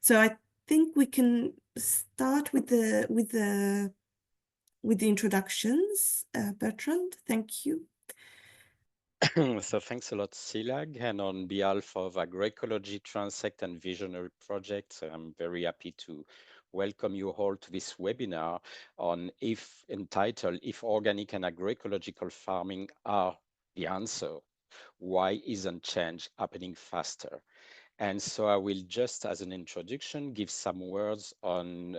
So I think we can start with the introductions. Bertrand, thank you. So thanks a lot, Silag. And on behalf of Agroecology-TRANSECT and Visionary Projects, I'm very happy to welcome you all to this webinar on entitled If Organic and Agroecological Farming Are the Answer, Why Isn't Change Happening Faster? And so I will just, as an introduction, give some words on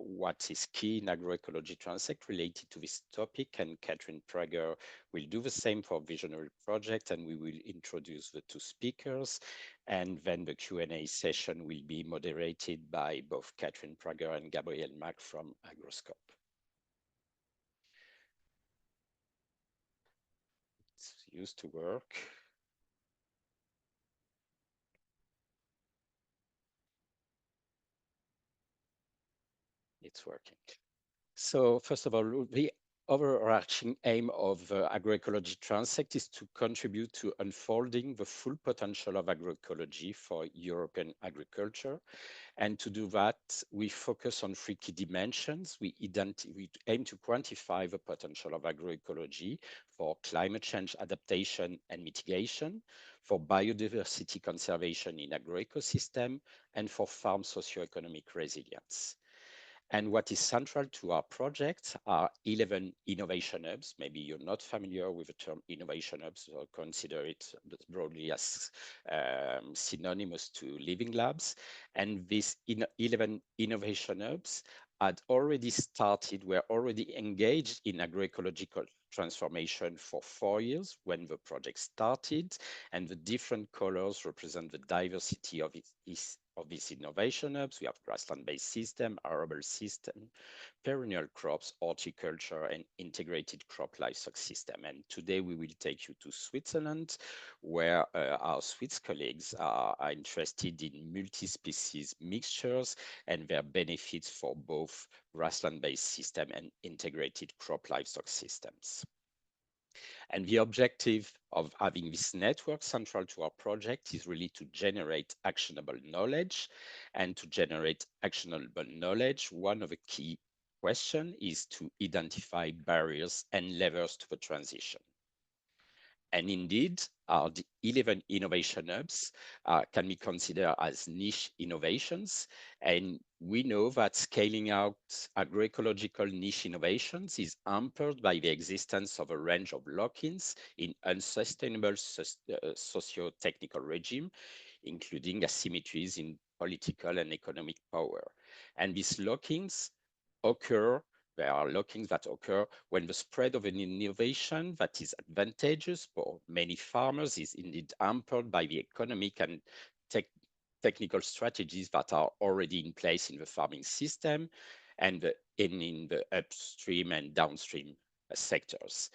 what is key in Agroecology-TRANSECT related to this topic. And Catherine Prager will do the same for Visionary Project, and we will introduce the two speakers. And then the Q&A session will be moderated by both Catherine Prager and Gabriel Mack from Agroscope. It's used to work. It's working. So first of all, the overarching aim of Agroecology-TRANSECT is to contribute to unfolding the full potential of agroecology for European agriculture. And to do that, we focus on three key dimensions. We aim to quantify the potential of agroecology for climate change adaptation and mitigation, for biodiversity conservation in agroecosystem, and for farm socioeconomic resilience. And what is central to our project are 11 innovation hubs. Maybe you're not familiar with the term innovation hubs, so consider it broadly as synonymous to living labs. And these 11 innovation hubs had already started, were already engaged in agroecological transformation for 4 years when the project started, and the different colors represent the diversity of these innovation hubs. We have grassland-based system, arable system, perennial crops, horticulture, and integrated crop livestock system. And today we will take you to Switzerland, where our Swiss colleagues are interested in multi-species mixtures and their benefits for both grassland-based system and integrated crop livestock systems. And the objective of having this network central to our project is really to generate actionable knowledge. And to generate actionable knowledge, one of the key questions is to identify barriers and levers to the transition. And indeed, the 11 innovation hubs can be considered as niche innovations. And we know that scaling out agroecological niche innovations is hampered by the existence of a range of lock-ins in unsustainable socio-technical regime, including asymmetries in political and economic power. And these lock-ins occur There are lock-ins that occur when the spread of an innovation that is advantageous for many farmers is indeed hampered by the economic and technical strategies that are already in place in the farming system and in the upstream and downstream sectors.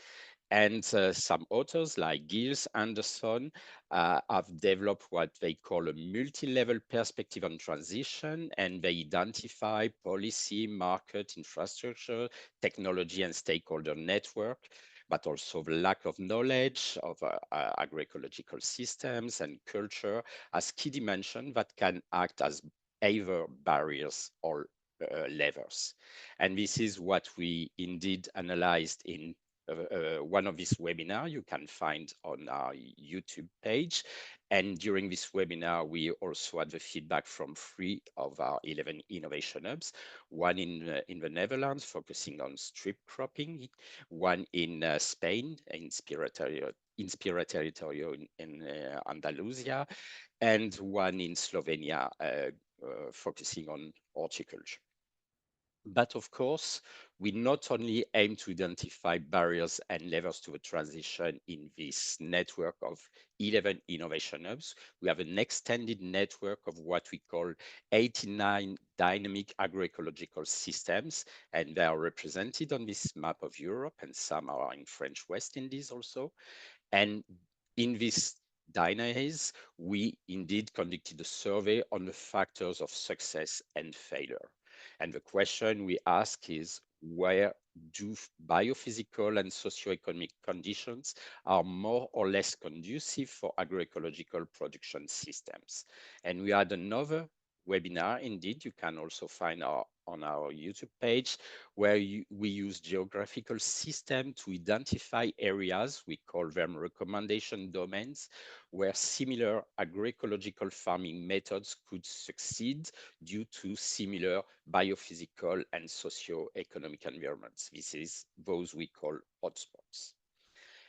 And some authors like Giles Anderson have developed what they call a multi-level perspective on transition, and they identify policy, market, infrastructure, technology, and stakeholder network, but also the lack of knowledge of agroecological systems and culture as key dimensions that can act as either barriers or levers. And this is what we indeed analyzed in one of these webinars you can find on our YouTube page. And during this webinar, we also had the feedback from 3 of our 11 innovation hubs, one in the Netherlands, focusing on strip cropping, one in Spain, Inspira Territorio in Andalusia, and one in Slovenia, focusing on horticulture. But of course, we not only aim to identify barriers and levers to the transition in this network of 11 innovation hubs, we have an extended network of what we call 89 dynamic agroecological systems, and they are represented on this map of Europe, and some are in French West Indies also. And in this dynamics, we indeed conducted a survey on the factors of success and failure. And the question we ask is, where do biophysical and socioeconomic conditions are more or less conducive for agroecological production systems? And we had another webinar. Indeed, you can also find on our YouTube page, where we use geographical system to identify areas, we call them recommendation domains, where similar agroecological farming methods could succeed due to similar biophysical and socio-economic environments. This is those we call hotspots.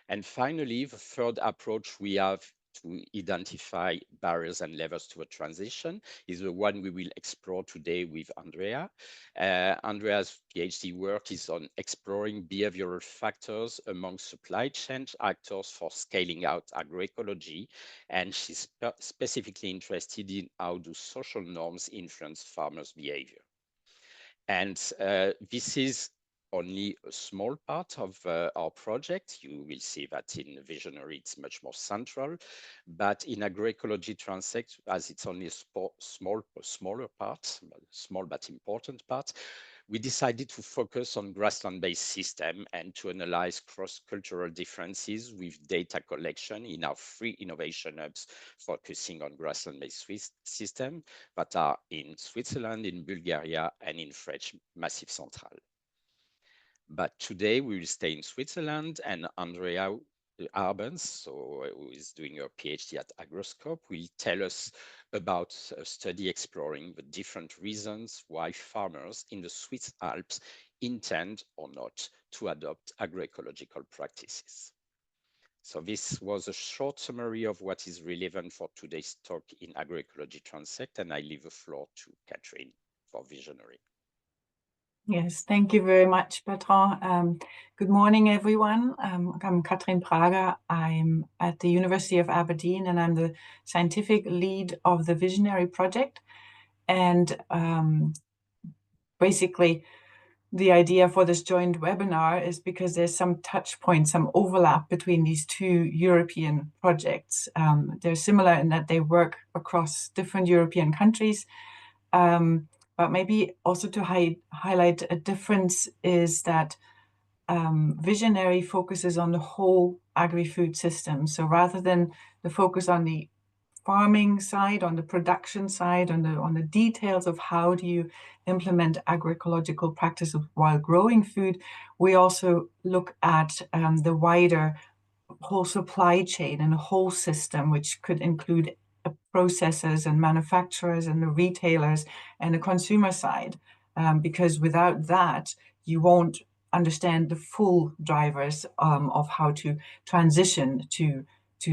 And finally, the third approach we have to identify barriers and levers to a transition is the one we will explore today with Andreia. Andreia's PhD work is on exploring behavioral factors among supply chain actors for scaling out agroecology, and she's specifically interested in how do social norms influence farmers' behavior. And this is only a small part of our project. You will see that in Visionary, it's much more central. But in Agroecology-TRANSECT, as it's only a smaller part, small but important part, we decided to focus on grassland-based system and to analyze cross-cultural differences with data collection in our 3 innovation hubs, focusing on grassland-based system that are in Switzerland, in Bulgaria, and in French Massif Central. But today we will stay in Switzerland, and Andreia Arbenz, who is doing her PhD at Agroscope, will tell us about a study exploring the different reasons why farmers in the Swiss Alps intend or not to adopt agroecological practices. So this was a short summary of what is relevant for today's talk in Agroecology-TRANSECT, and I leave the floor to Catherine for Visionary. Yes, thank you very much, Bertrand. Good morning, everyone. I'm Catherine Prager. I'm at the University of Aberdeen, and I'm the scientific lead of the Visionary project. And basically, the idea for this joint webinar is because there's some touch points, some overlap between these 2 European projects. They're similar in that they work across different European countries. But maybe also to highlight a difference is that Visionary focuses on the whole agri-food system. So rather than the focus on the farming side, on the production side, on the details of how do you implement agroecological practices while growing food, we also look at the wider whole supply chain and the whole system, which could include processors and manufacturers and the retailers and the consumer side, because without that, you won't understand the full drivers of how to transition to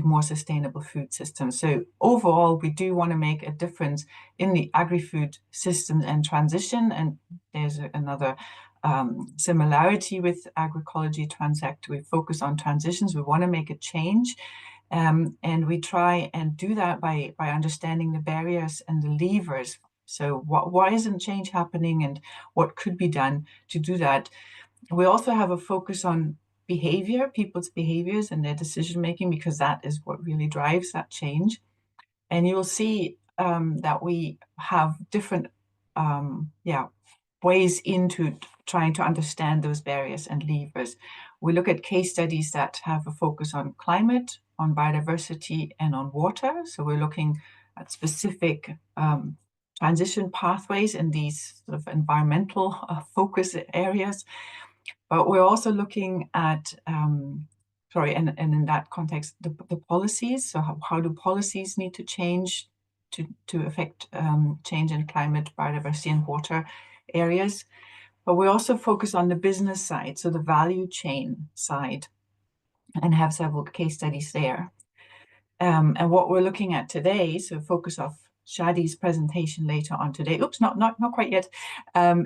more sustainable food systems. So overall, we do want to make a difference in the agri-food system and transition. And there's another similarity with Agroecology-TRANSECT. We focus on transitions. We want to make a change. And we try and do that by understanding the barriers and the levers. So why isn't change happening, and what could be done to do that? We also have a focus on behavior, people's behaviors and their decision making, because that is what really drives that change. And you'll see that we have different ways into trying to understand those barriers and levers. We look at case studies that have a focus on climate, on biodiversity, and on water. So we're looking at specific transition pathways in these sort of environmental focus areas. But we're also looking at, and in that context, the policies. So how do policies need to change to affect change in climate, biodiversity, and water areas? But we also focus on the business side, so the value chain side, and have several case studies there. And what we're looking at today, so focus of Shadi's presentation later on today, not quite yet,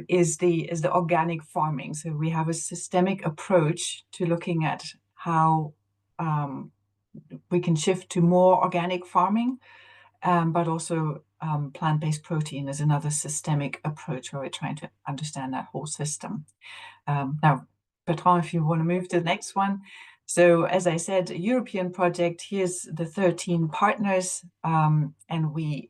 is the organic farming. So we have a systemic approach to looking at how we can shift to more organic farming, but also plant-based protein is another systemic approach where we're trying to understand that whole system. Now, Bertrand, if you want to move to the next one. So as I said, a European project, here's the 13 partners, and we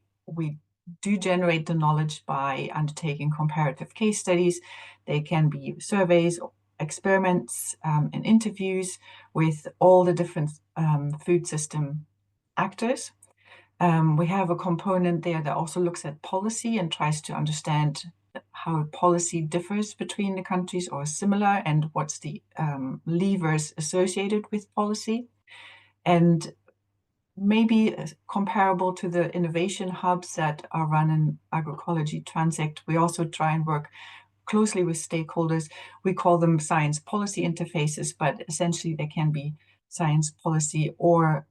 do generate the knowledge by undertaking comparative case studies. They can be surveys, experiments, and interviews with all the different food system actors. We have a component there that also looks at policy and tries to understand how policy differs between the countries or similar, and what's the levers associated with policy. And maybe comparable to the innovation hubs that are run in Agroecology-TRANSECT, we also try and work closely with stakeholders. We call them science policy interfaces, but essentially they can be science policy or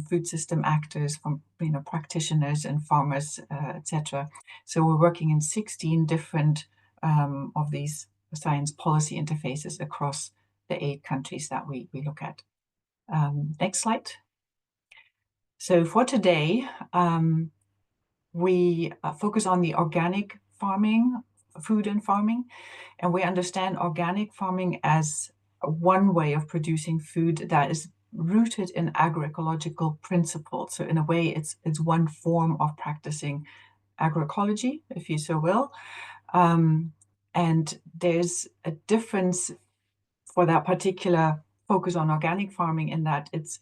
food system actors, from practitioners and farmers, etc. So we're working in 16 different of these science policy interfaces across the 8 countries that we look at. Next slide. So for today, we focus on the organic farming, food and farming, and we understand organic farming as one way of producing food that is rooted in agroecological principles. So in a way, it's one form of practicing agroecology, if you so will. And there's a difference for that particular focus on organic farming in that it's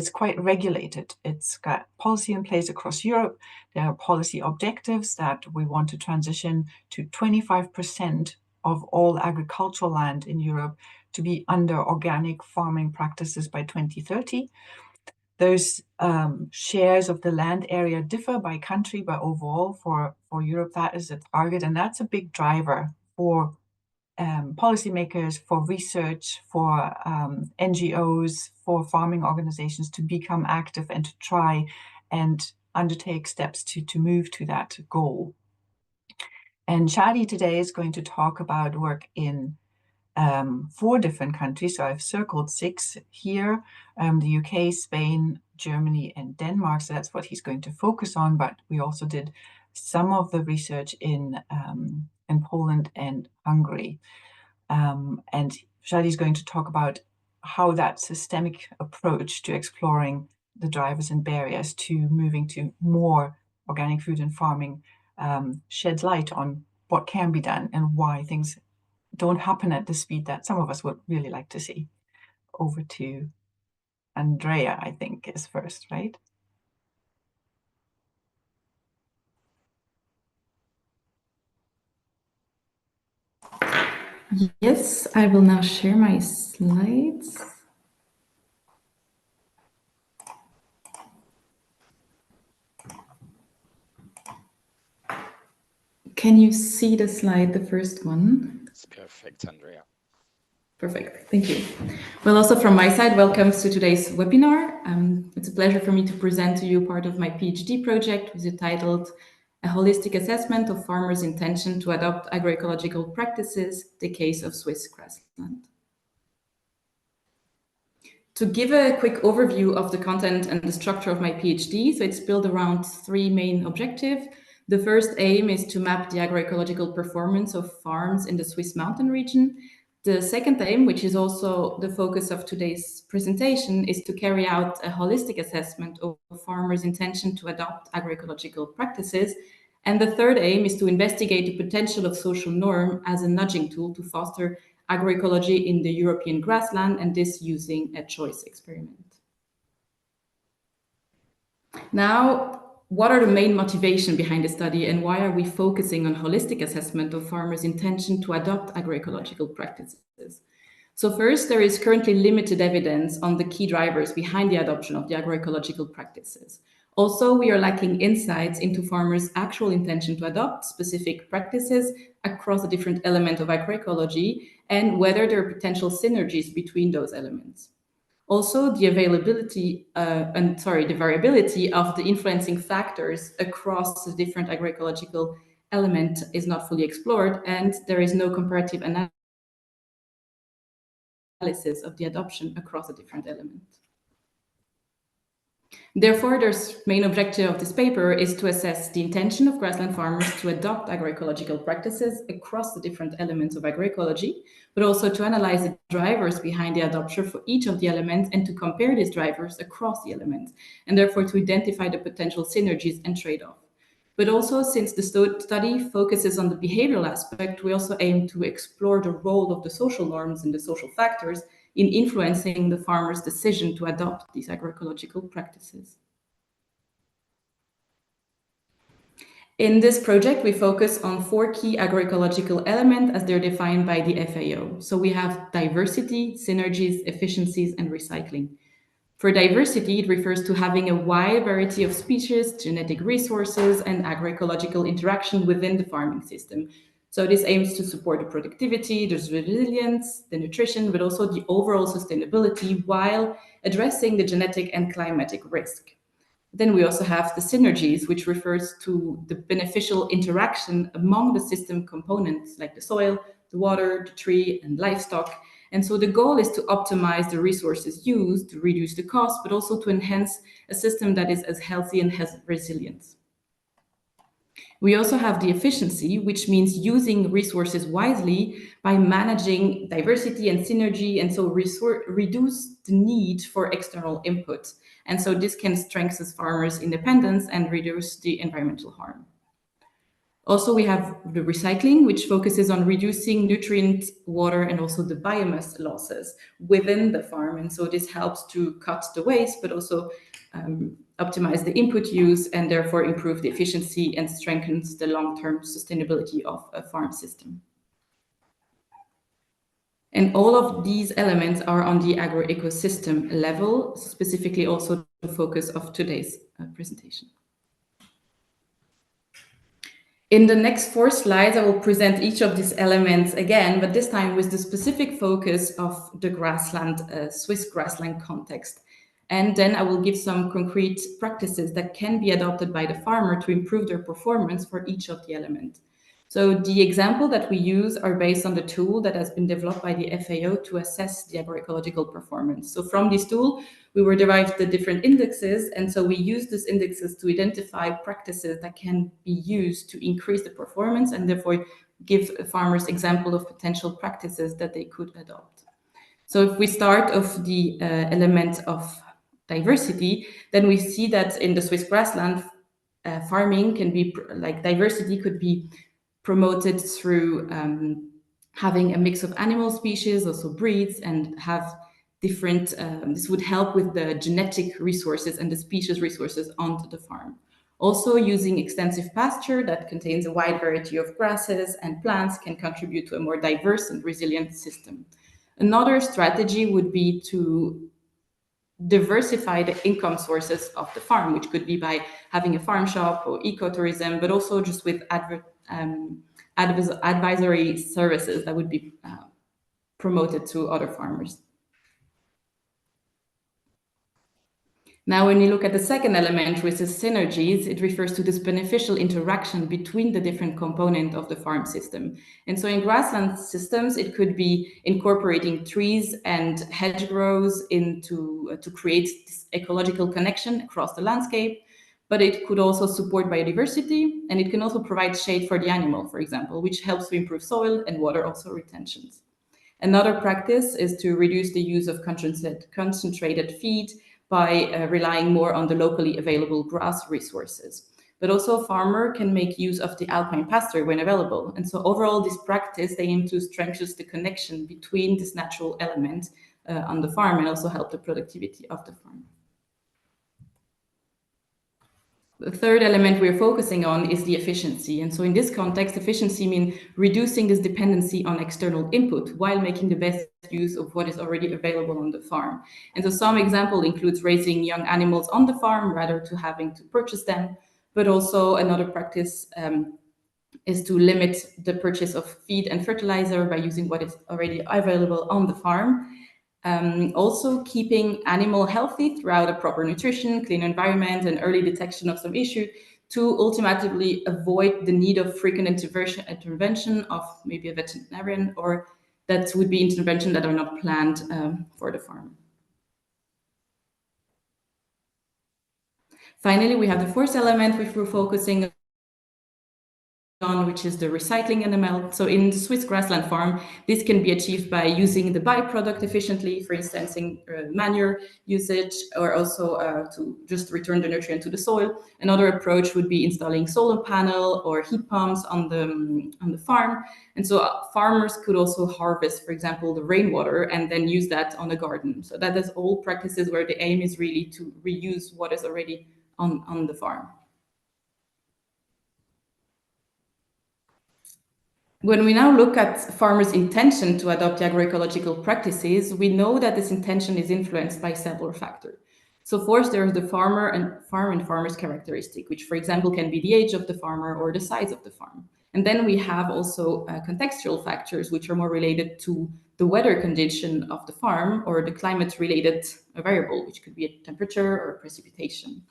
quite regulated. It's got policy in place across Europe. There are policy objectives that we want to transition to 25% of all agricultural land in Europe to be under organic farming practices by 2030. Those shares of the land area differ by country, but overall for Europe, that is a target, and that's a big driver for policymakers, for research, for NGOs, for farming organizations to become active and to try and undertake steps to move to that goal. And Shadi today is going to talk about work in 4 different countries. So I've circled 6 here, the UK, Spain, Germany, and Denmark. So that's what he's going to focus on, but we also did some of the research in Poland and Hungary. And Shadi is going to talk about how that systemic approach to exploring the drivers and barriers to moving to more organic food and farming sheds light on what can be done and why things don't happen at the speed that some of us would really like to see. Over to Andreia, I think, is first, right? Yes, I will now share my slides. Can you see the slide, the first one? It's perfect, Andreia. Perfect, thank you. Well, also from my side, welcome to today's webinar. It's a pleasure for me to present to you part of my PhD project, which is titled A Holistic Assessment of Farmers' Intention to Adopt Agroecological Practices, the Case of Swiss Grassland. To give a quick overview of the content and the structure of my PhD, so it's built around 3 main objectives. The first aim is to map the agroecological performance of farms in the Swiss mountain region. The second aim, which is also the focus of today's presentation, is to carry out a holistic assessment of farmers' intention to adopt agroecological practices. And the third aim is to investigate the potential of social norm as a nudging tool to foster agroecology in the European grassland, and this using a choice experiment. Now, what are the main motivation behind the study, and why are we focusing on holistic assessment of farmers' intention to adopt agroecological practices? So first, there is currently limited evidence on the key drivers behind the adoption of the agroecological practices. Also, we are lacking insights into farmers' actual intention to adopt specific practices across the different elements of agroecology and whether there are potential synergies between those elements. Also, the variability of the influencing factors across the different agroecological elements is not fully explored, and there is no comparative analysis of the adoption across the different elements. Therefore, the main objective of this paper is to assess the intention of grassland farmers to adopt agroecological practices across the different elements of agroecology, but also to analyze the drivers behind the adoption for each of the elements and to compare these drivers across the elements, and therefore to identify the potential synergies and trade-off. But also, since the study focuses on the behavioral aspect, we also aim to explore the role of the social norms and the social factors in influencing the farmer's decision to adopt these agroecological practices. In this project, we focus on 4 key agroecological elements as they're defined by the FAO. So we have diversity, synergies, efficiencies, and recycling. For diversity, it refers to having a wide variety of species, genetic resources, and agroecological interaction within the farming system. So this aims to support the productivity, the resilience, the nutrition, but also the overall sustainability while addressing the genetic and climatic risk. Then we also have the synergies, which refers to the beneficial interaction among the system components like the soil, the water, the tree, and livestock. And so the goal is to optimize the resources used, to reduce the cost, but also to enhance a system that is as healthy and has resilience. We also have the efficiency, which means using resources wisely by managing diversity and synergy, and so reduce the need for external input. And so this can strengthen farmers' independence and reduce the environmental harm. Also, we have the recycling, which focuses on reducing nutrient, water, and also the biomass losses within the farm. And so this helps to cut the waste, but also optimize the input use and therefore improve the efficiency and strengthens the long-term sustainability of a farm system. And all of these elements are on the agroecosystem level, specifically also the focus of today's presentation. In the next 4 slides, I will present each of these elements again, but this time with the specific focus of the grassland, Swiss grassland context. And then I will give some concrete practices that can be adopted by the farmer to improve their performance for each of the elements. So the example that we use are based on the tool that has been developed by the FAO to assess the agroecological performance. So from this tool, we were derived the different indexes. And so we use these indexes to identify practices that can be used to increase the performance and therefore give farmers example of potential practices that they could adopt. So if we start off the element of diversity, then we see that in the Swiss grassland, farming can be like diversity could be promoted through having a mix of animal species, also breeds, and have different, this would help with the genetic resources and the species resources onto the farm. Also, using extensive pasture that contains a wide variety of grasses and plants can contribute to a more diverse and resilient system. Another strategy would be to diversify the income sources of the farm, which could be by having a farm shop or ecotourism, but also just with advisory services that would be promoted to other farmers. Now, when you look at the second element, which is synergies, it refers to this beneficial interaction between the different components of the farm system. And so in grassland systems, it could be incorporating trees and hedgerows to create this ecological connection across the landscape, but it could also support biodiversity, and it can also provide shade for the animal, for example, which helps to improve soil and water also retentions. Another practice is to reduce the use of concentrated feed by relying more on the locally available grass resources. But also a farmer can make use of the alpine pasture when available. And so overall, this practice, they aim to strengthen the connection between this natural element on the farm and also help the productivity of the farm. The third element we're focusing on is the efficiency. And so in this context, efficiency means reducing this dependency on external input while making the best use of what is already available on the farm. And so some example includes raising young animals on the farm rather to having to purchase them. But also another practice is to limit the purchase of feed and fertilizer by using what is already available on the farm. Also keeping animal healthy throughout a proper nutrition, clean environment, and early detection of some issue to ultimately avoid the need of frequent intervention of maybe a veterinarian, or that would be intervention that are not planned for the farm. Finally, we have the fourth element which we're focusing on, which is the recycling element. So in the Swiss grassland farm, this can be achieved by using the byproduct efficiently, for instance, in manure usage, or also to just return the nutrient to the soil. Another approach would be installing solar panel or heat pumps on the farm. And so farmers could also harvest, for example, the rainwater and then use that on a garden. So that is all practices where the aim is really to reuse what is already on the farm. When we now look at farmers' intention to adopt the agroecological practices, we know that this intention is influenced by several factors. So first, there is the farmer and farmer's characteristic, which, for example, can be the age of the farmer or the size of the farm. And then we have also contextual factors, which are more related to the weather condition of the farm or the climate-related variable, which could be a temperature or precipitation.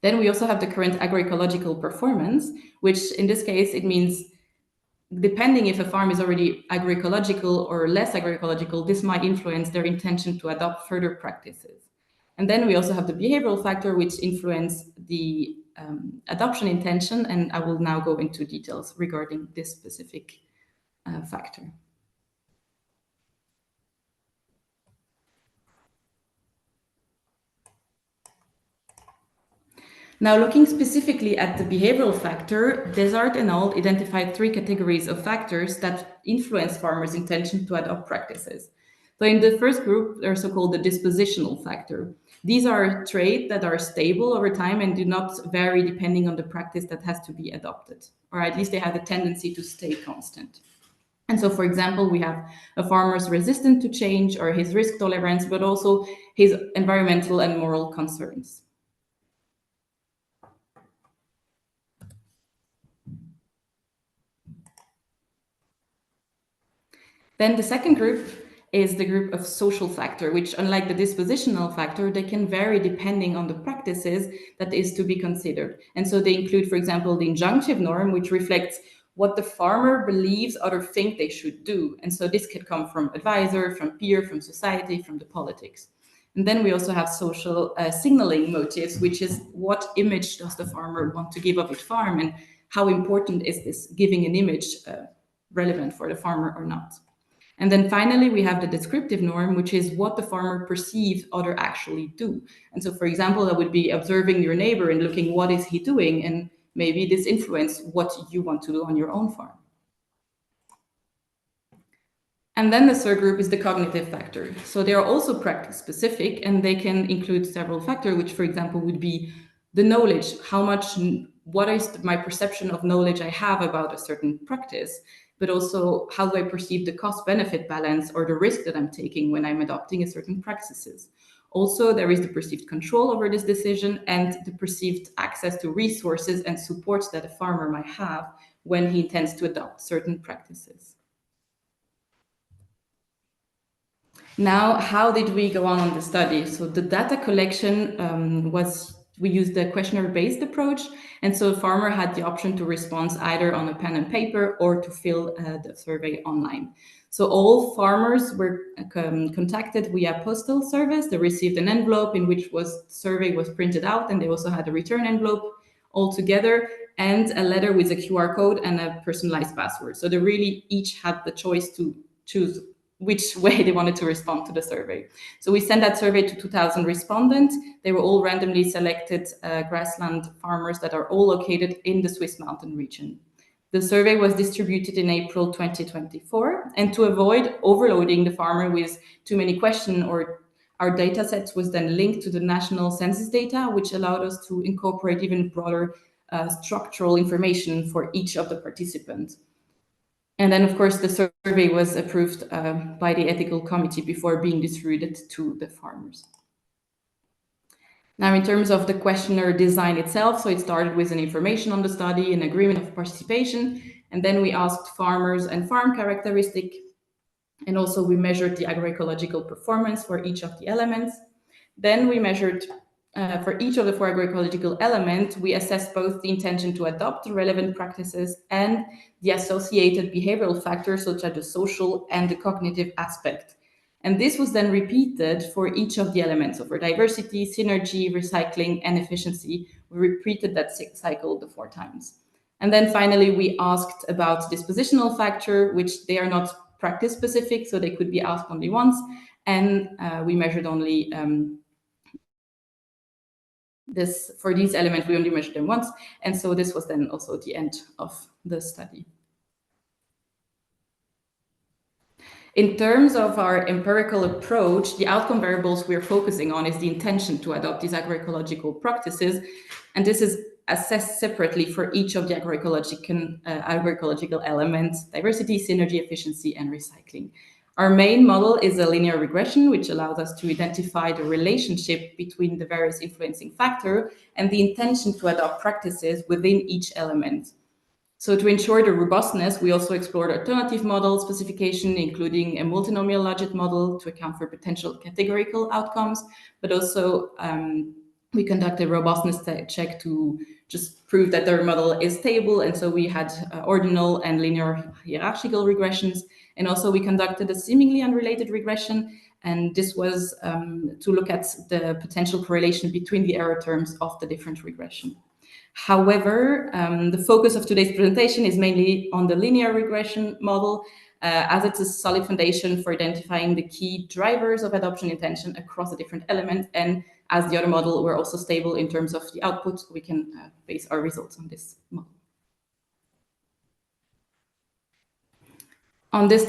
Then we also have the current agroecological performance, which in this case, it means depending if a farm is already agroecological or less agroecological, this might influence their intention to adopt further practices. And then we also have the behavioral factor, which influence the adoption intention, and I will now go into details regarding this specific factor. Now, looking specifically at the behavioral factor, Desart et al. Identified 3 categories of factors that influence farmers' intention to adopt practices. So in the first group, they're so-called the dispositional factor. These are traits that are stable over time and do not vary depending on the practice that has to be adopted, or at least they have a tendency to stay constant. And so, for example, we have a farmer's resistant to change or his risk tolerance, but also his environmental and moral concerns. Then the second group is the group of social factor, which, unlike the dispositional factor, they can vary depending on the practices that is to be considered. And so they include, for example, the injunctive norm, which reflects what the farmer believes others think they should do. And so this could come from advisor, from peer, from society, from the politics. And then we also have social signaling motives, which is what image does the farmer want to give of his farm, and how important is this giving an image relevant for the farmer or not. And then finally, we have the descriptive norm, which is what the farmer perceives others actually do. And so, for example, that would be observing your neighbor and looking what is he doing, and maybe this influences what you want to do on your own farm. And then the third group is the cognitive factor. So they are also practice specific, and they can include several factors, which, for example, would be the knowledge, what is my perception of knowledge I have about a certain practice, but also how do I perceive the cost-benefit balance or the risk that I'm taking when I'm adopting a certain practices. Also, there is the perceived control over this decision and the perceived access to resources and supports that a farmer might have when he intends to adopt certain practices. Now, how did we go on the study? So the data collection we used the questionnaire-based approach. And so the farmer had the option to respond either on a pen and paper or to fill the survey online. So all farmers were contacted via postal service. They received an envelope in which the survey was printed out, and they also had a return envelope all together, and a letter with a QR code and a personalized password. So they really each had the choice to choose which way they wanted to respond to the survey. So we sent that survey to 2,000 respondents. They were all randomly selected grassland farmers that are all located in the Swiss mountain region. The survey was distributed in April 2024, and to avoid overloading the farmer with too many questions, our data sets was then linked to the national census data, which allowed us to incorporate even broader structural information for each of the participants. And then, of course, the survey was approved by the ethical committee before being distributed to the farmers. Now, in terms of the questionnaire design itself, so it started with an information on the study, an agreement of participation, and then we asked farmers and farm characteristic, and also we measured the agroecological performance for each of the elements. Then we measured for each of the 4 agroecological elements, we assessed both the intention to adopt the relevant practices and the associated behavioral factors, such as the social and the cognitive aspect. And this was then repeated for each of the elements. So for diversity, synergy, recycling, and efficiency, we repeated that cycle the 4 times. And then finally, we asked about dispositional factor, which they are not practice specific, so they could be asked only once. And we measured only for these elements, we only measured them once. And so this was then also the end of the study. In terms of our empirical approach, the outcome variables we're focusing on is the intention to adopt these agroecological practices. And this is assess separately for each of the agroecological elements: diversity, synergy, efficiency, and recycling. Our main model is a linear regression, which allows us to identify the relationship between the various influencing factors and the intention to adopt practices within each element. So to ensure the robustness, we also explored alternative model specification, including a multinomial logit model to account for potential categorical outcomes, but also we conducted a robustness check to just prove that their model is stable. And so we had ordinal and linear hierarchical regressions. And also we conducted a seemingly unrelated regression. And this was to look at the potential correlation between the error terms of the different regression. However, the focus of today's presentation is mainly on the linear regression model, as it's a solid foundation for identifying the key drivers of adoption intention across the different elements. And as the other model were also stable in terms of the output, we can base our results on this model. On this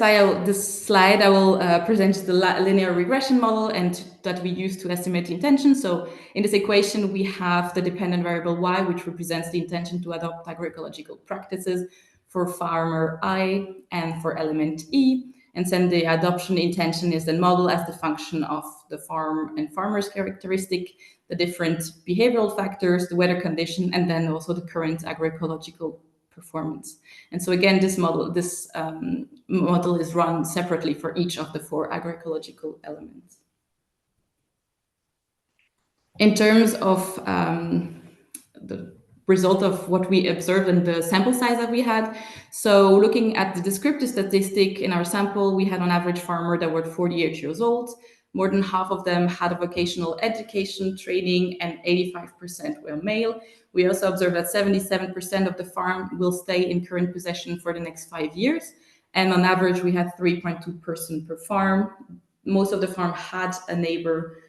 slide, I will present the linear regression model and that we use to estimate the intention. So in this equation, we have the dependent variable y, which represents the intention to adopt agroecological practices for farmer I and for element E. And then the adoption intention is then modeled as the function of the farm and farmer's characteristic, the different behavioral factors, the weather condition, and then also the current agroecological performance. And so again, this model is run separately for each of the 4 agroecological elements. In terms of the result of what we observed and the sample size that we had, so looking at the descriptive statistic in our sample, we had on average farmer that were 48 years old. More than half of them had a vocational education training and 85% were male. We also observed that 77% of the farm will stay in current possession for the next 5 years. And on average, we had 3.2 persons per farm. Most of the farm had a neighbor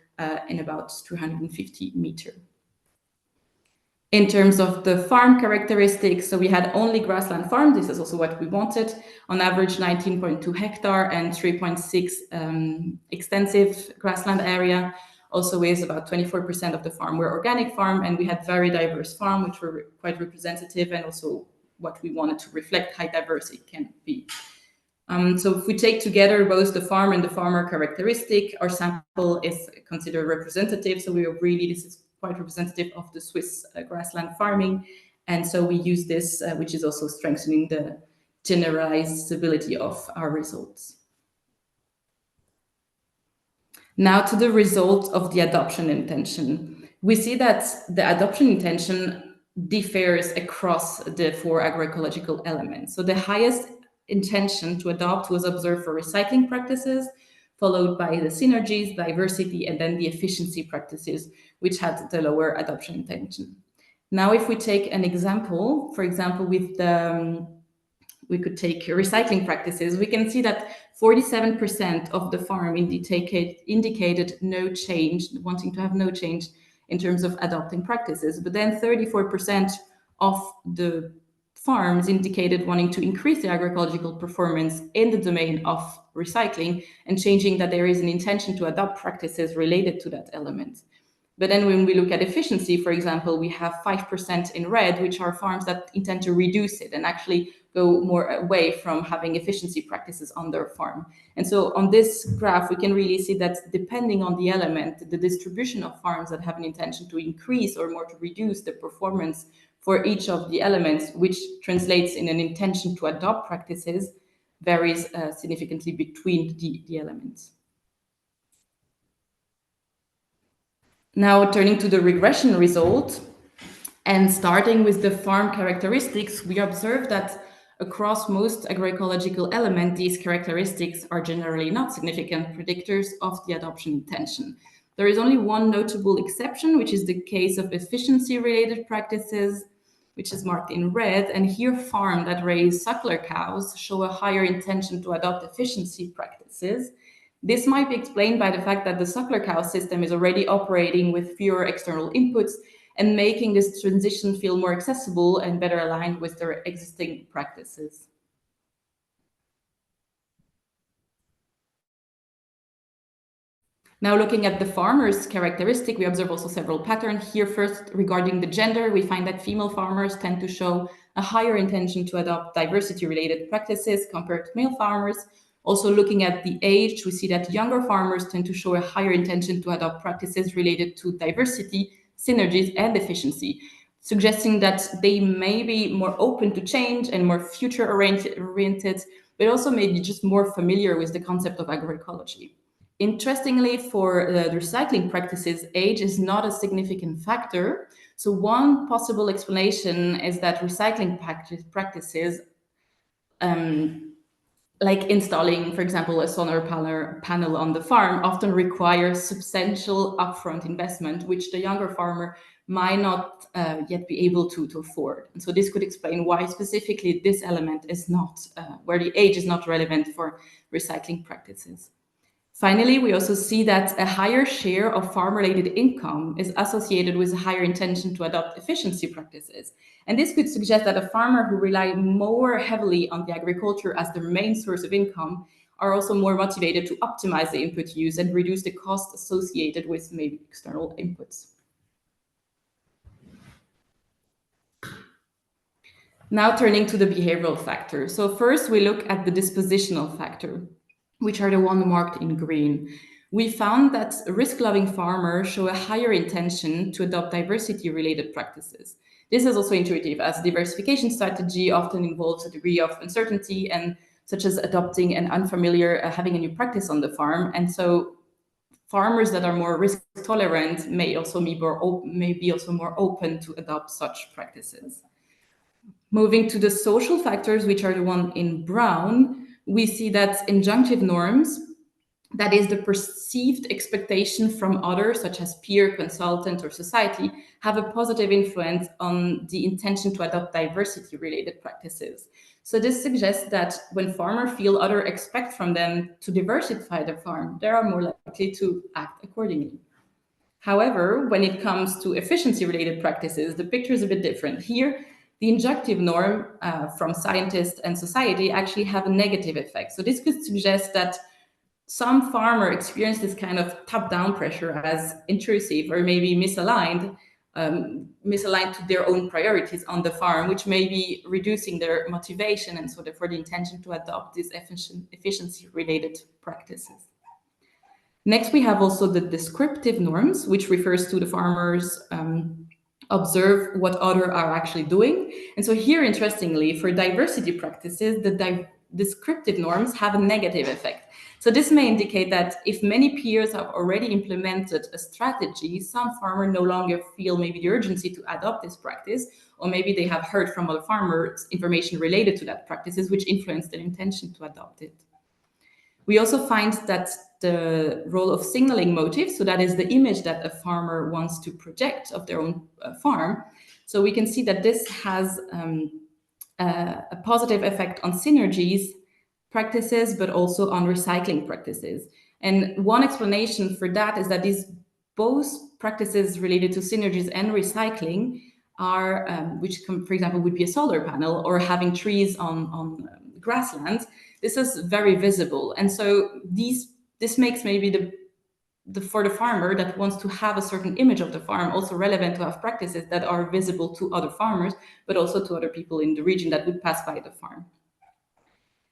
in about 250 meters. In terms of the farm characteristics, so we had only grassland farm. This is also what we wanted. On average, 19.2 hectare and 3.6 extensive grassland area. Also is about 24% of the farm were organic farm, and we had very diverse farm, which were quite representative and also what we wanted to reflect how diverse it can be. So if we take together both the farm and the farmer characteristic, our sample is considered representative. So we are really, this is quite representative of the Swiss grassland farming. And so we use this, which is also strengthening the generalizability of our results. Now to the result of the adoption intention. We see that the adoption intention differs across the 4 agroecological elements. So the highest intention to adopt was observed for recycling practices, followed by the synergies, diversity, and then the efficiency practices, which had the lower adoption intention. Now, if we take an example, for example, with the we could take recycling practices, we can see that 47% of the farm indicated no change, wanting to have no change in terms of adopting practices. But then 34% of the farms indicated wanting to increase the agroecological performance in the domain of recycling and changing that there is an intention to adopt practices related to that element. But then when we look at efficiency, for example, we have 5% in red, which are farms that intend to reduce it and actually go more away from having efficiency practices on their farm. And so on this graph, we can really see that depending on the element, the distribution of farms that have an intention to increase or more to reduce the performance for each of the elements, which translates in an intention to adopt practices, varies significantly between the elements. Now turning to the regression result and starting with the farm characteristics, we observe that across most agroecological elements, these characteristics are generally not significant predictors of the adoption intention. There is only one notable exception, which is the case of efficiency-related practices, which is marked in red. And here, farms that raise suckler cows show a higher intention to adopt efficiency practices. This might be explained by the fact that the suckler cow system is already operating with fewer external inputs and making this transition feel more accessible and better aligned with their existing practices. Now, looking at the farmer's characteristic, we observe also several patterns here. First, regarding the gender, we find that female farmers tend to show a higher intention to adopt diversity-related practices compared to male farmers. Also, looking at the age, we see that younger farmers tend to show a higher intention to adopt practices related to diversity, synergies, and efficiency, suggesting that they may be more open to change and more future-oriented, but also maybe just more familiar with the concept of agroecology. Interestingly, for the recycling practices, age is not a significant factor. So one possible explanation is that recycling practices, like installing, for example, a solar panel on the farm, often require substantial upfront investment, which the younger farmer might not yet be able to afford. And so this could explain why specifically this element is not, where the age is not relevant for recycling practices. Finally, we also see that a higher share of farm-related income is associated with a higher intention to adopt efficiency practices. And this could suggest that a farmer who rely more heavily on the agriculture as their main source of income are also more motivated to optimize the input use and reduce the cost associated with maybe external inputs. Now turning to the behavioral factor. So first we look at the dispositional factor, which are the one marked in green. We found that risk-loving farmers show a higher intention to adopt diversity-related practices. This is also intuitive, as diversification strategy often involves a degree of uncertainty, and such as adopting an unfamiliar, having a new practice on the farm. And so farmers that are more risk-tolerant may be also more open to adopt such practices. Moving to the social factors, which are the one in brown, we see that injunctive norms, that is the perceived expectation from others, such as peer, consultant, or society, have a positive influence on the intention to adopt diversity-related practices. So this suggests that when farmers feel others expect from them to diversify their farm, they are more likely to act accordingly. However, when it comes to efficiency-related practices, the picture is a bit different. Here, the injunctive norm from scientists and society actually have a negative effect. So this could suggest that some farmers experience this kind of top-down pressure as intrusive or maybe misaligned to their own priorities on the farm, which may be reducing their motivation and so therefore the intention to adopt these efficiency-related practices. Next, we have also the descriptive norms, which refers to the farmers observe what others are actually doing. And so here, interestingly, for diversity practices, the descriptive norms have a negative effect. So this may indicate that if many peers have already implemented a strategy, some farmers no longer feel maybe the urgency to adopt this practice, or maybe they have heard from other farmers information related to that practices, which influence their intention to adopt it. We also find that the role of signaling motives, so that is the image that a farmer wants to project of their own farm. So we can see that this has a positive effect on synergies practices, but also on recycling practices. And one explanation for that is that these both practices related to synergies and recycling are, which for example would be a solar panel or having trees on grassland. This is very visible, and so this makes maybe for the farmer that wants to have a certain image of the farm also relevant to have practices that are visible to other farmers, but also to other people in the region that would pass by the farm.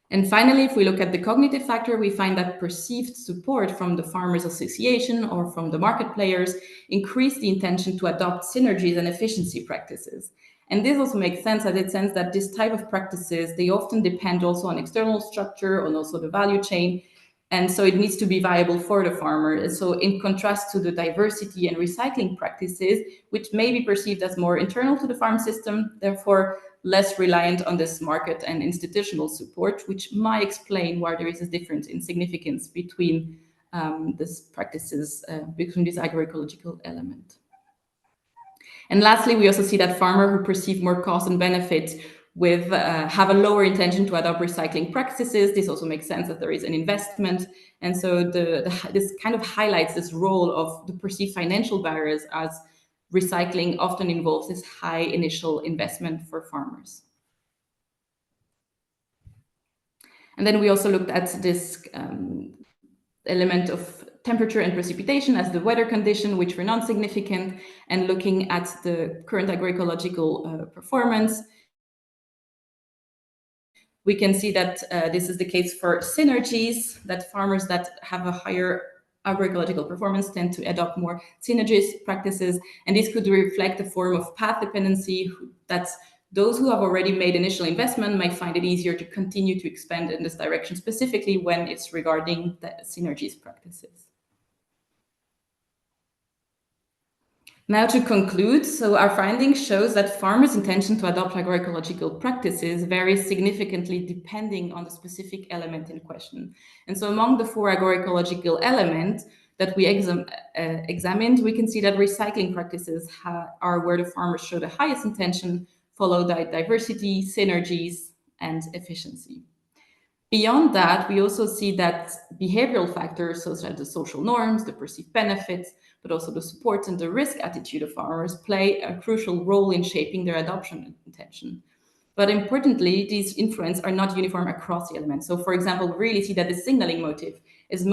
And finally, if we look at the cognitive factor, we find that perceived support from the farmers association or from the market players increase the intention to adopt synergies and efficiency practices. And this also makes sense as it sense that this type of practices, they often depend also on external structure and also the value chain. And so it needs to be viable for the farmer. And so in contrast to the diversity and recycling practices, which may be perceived as more internal to the farm system, therefore less reliant on this market and institutional support, which might explain why there is a difference in significance between these practices, between this agroecological element. And lastly, we also see that farmers who perceive more cost and benefit with have a lower intention to adopt recycling practices. This also makes sense that there is an investment. And so this kind of highlights this role of the perceived financial barriers, as recycling often involves this high initial investment for farmers. And then we also looked at this element of temperature and precipitation as the weather condition, which were non-significant, and looking at the current agroecological performance. We can see that this is the case for synergies, that farmers that have a higher agroecological performance tend to adopt more synergies practices, and this could reflect a form of path dependency. That's those who have already made initial investment might find it easier to continue to expand in this direction, specifically when it's regarding the synergies practices. Now to conclude, so our findings shows that farmers' intention to adopt agroecological practices varies significantly depending on the specific element in question. And so among the 4 agroecological elements that we examined, we can see that recycling practices are where the farmers show the highest intention, followed by diversity, synergies, and efficiency. Beyond that, we also see that behavioral factors such as the social norms, the perceived benefits, but also the support and the risk attitude of farmers play a crucial role in shaping their adoption intention. But importantly, these influences are not uniform across the elements. So for example, we really see that the signaling motive has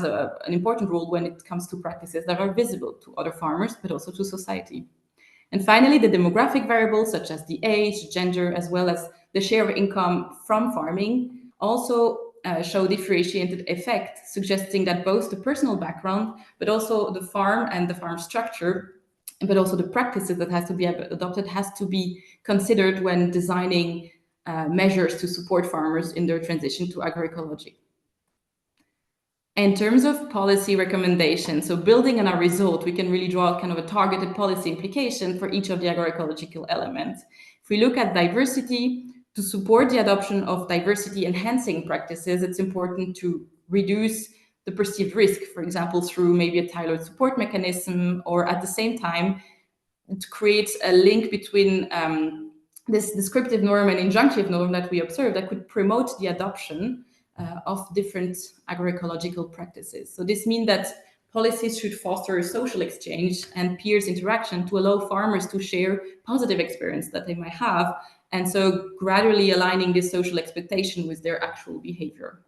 an important role when it comes to practices that are visible to other farmers, but also to society. And finally, the demographic variables such as the age, gender, as well as the share of income from farming also show differentiated effect, suggesting that both the personal background, but also the farm and the farm structure, but also the practices that has to be adopted has to be considered when designing measures to support farmers in their transition to agroecology. In terms of policy recommendations, so building on our result, we can really draw kind of a targeted policy implication for each of the agroecological elements. If we look at diversity, to support the adoption of diversity enhancing practices, it's important to reduce the perceived risk, for example, through maybe a tailored support mechanism, or at the same time, to create a link between this descriptive norm and injunctive norm that we observe that could promote the adoption of different agroecological practices. So this means that policies should foster social exchange and peers interaction to allow farmers to share positive experience that they might have, and so gradually aligning this social expectation with their actual behavior.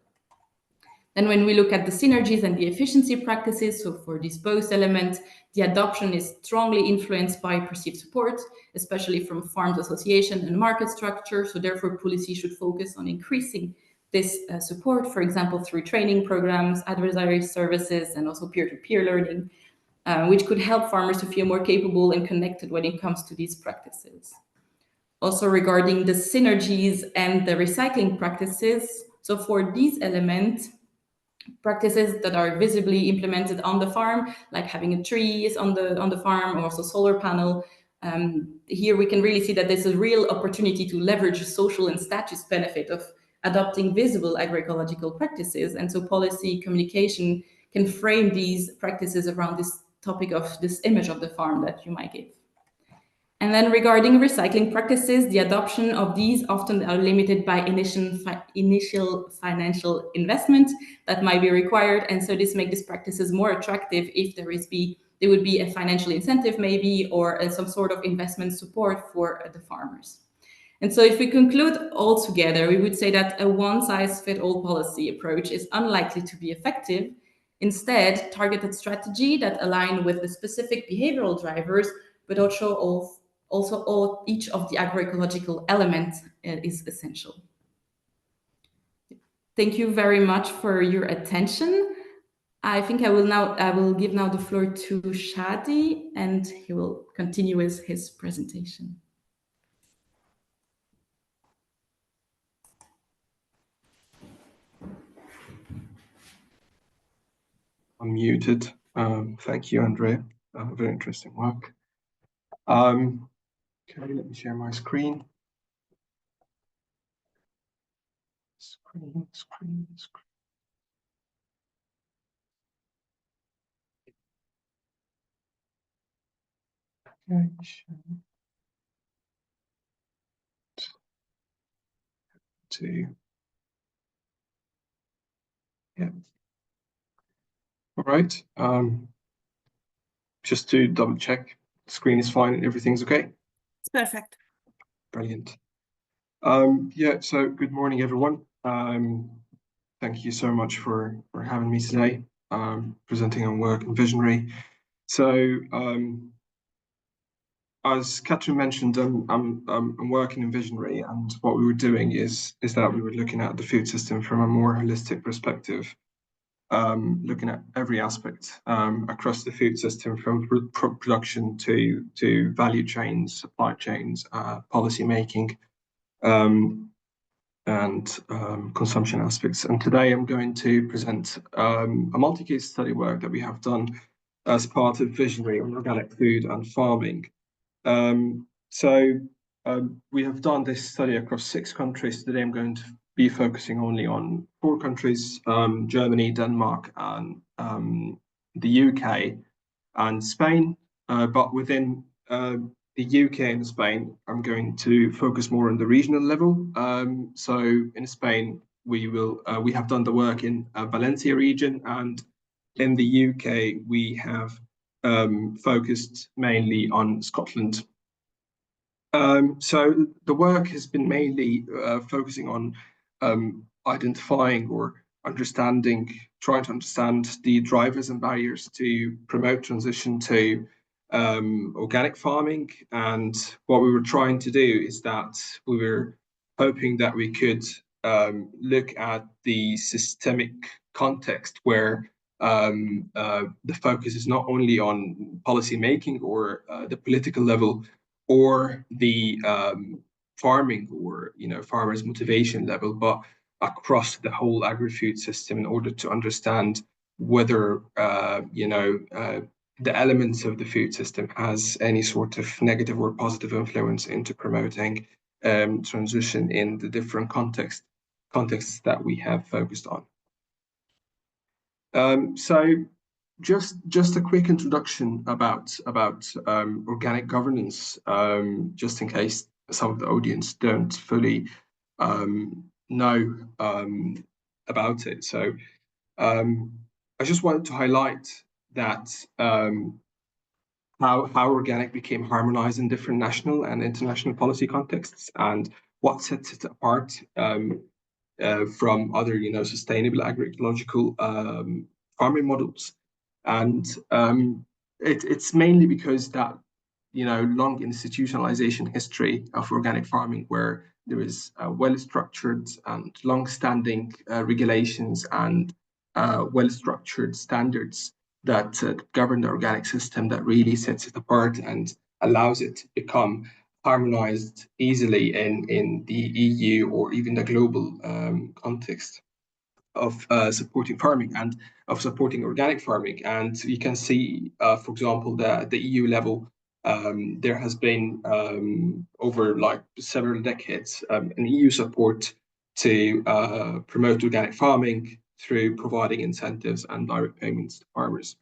And when we look at the synergies and the efficiency practices, so for these both elements, the adoption is strongly influenced by perceived support, especially from farms association and market structure. So therefore, policy should focus on increasing this support, for example, through training programs, advisory services, and also peer-to-peer learning, which could help farmers to feel more capable and connected when it comes to these practices. Also regarding the synergies and the recycling practices, so for these elements, practices that are visibly implemented on the farm, like having a tree on the farm, or also solar panel, here we can really see that there's a real opportunity to leverage the social and status benefit of adopting visible agroecological practices. And so policy communication can frame these practices around this topic of this image of the farm that you might give. And then regarding recycling practices, the adoption of these often are limited by initial financial investment that might be required. And so this makes these practices more attractive if there would be a financial incentive maybe, or some sort of investment support for the farmers. And so if we conclude all together, we would say that a one-size-fits-all policy approach is unlikely to be effective. Instead, targeted strategy that align with the specific behavioral drivers, but also each of the agroecological elements is essential. Thank you very much for your attention. I think I will give now the floor to Shadi, and he will continue with his presentation. I'm muted. Thank you, Andreia. Very interesting work. Okay, let me share my screen. Screen. Okay, yeah. All right. Just to double check, the screen is fine and everything's okay? It's perfect. Brilliant. Yeah, so good morning, everyone. Thank you so much for having me today. presenting on work in Visionary. So, as Catherine mentioned, I'm working in Visionary, and what we were doing is that we were looking at the food system from a more holistic perspective, looking at every aspect across the food system, from production to value chains, supply chains, policy making, and consumption aspects. And today I'm going to present a multi-case study work that we have done as part of Visionary on organic food and farming. We have done this study across 6 countries. Today I'm going to be focusing only on 4 countries, Germany, Denmark, and the UK and Spain. But within the UK and Spain, I'm going to focus more on the regional level. So in Spain, we have done the work in Valencia region, and in the UK, we have focused mainly on Scotland. So the work has been mainly focusing on identifying or trying to understand the drivers and barriers to promote transition to organic farming. And what we were trying to do is that we were hoping that we could look at the systemic context where the focus is not only on policy making or the political level, or the farming or farmers' motivation level, but across the whole agri-food system, in order to understand whether the elements of the food system has any sort of negative or positive influence into promoting transition in the different contexts that we have focused on. So just a quick introduction about organic governance, just in case some of the audience don't fully know about it. So I just wanted to highlight that how organic became harmonized in different national and international policy contexts, and what sets it apart from other sustainable agroecological farming models. And it's mainly because that long institutionalization history of organic farming, where there is well-structured and long-standing regulations and well-structured standards that govern the organic system, that really sets it apart and allows it to become harmonized easily in the EU or even the global context of supporting farming and of supporting organic farming. And you can see, for example, the EU level, there has been over several decades an EU support to promote organic farming through providing incentives and direct payments to farmers.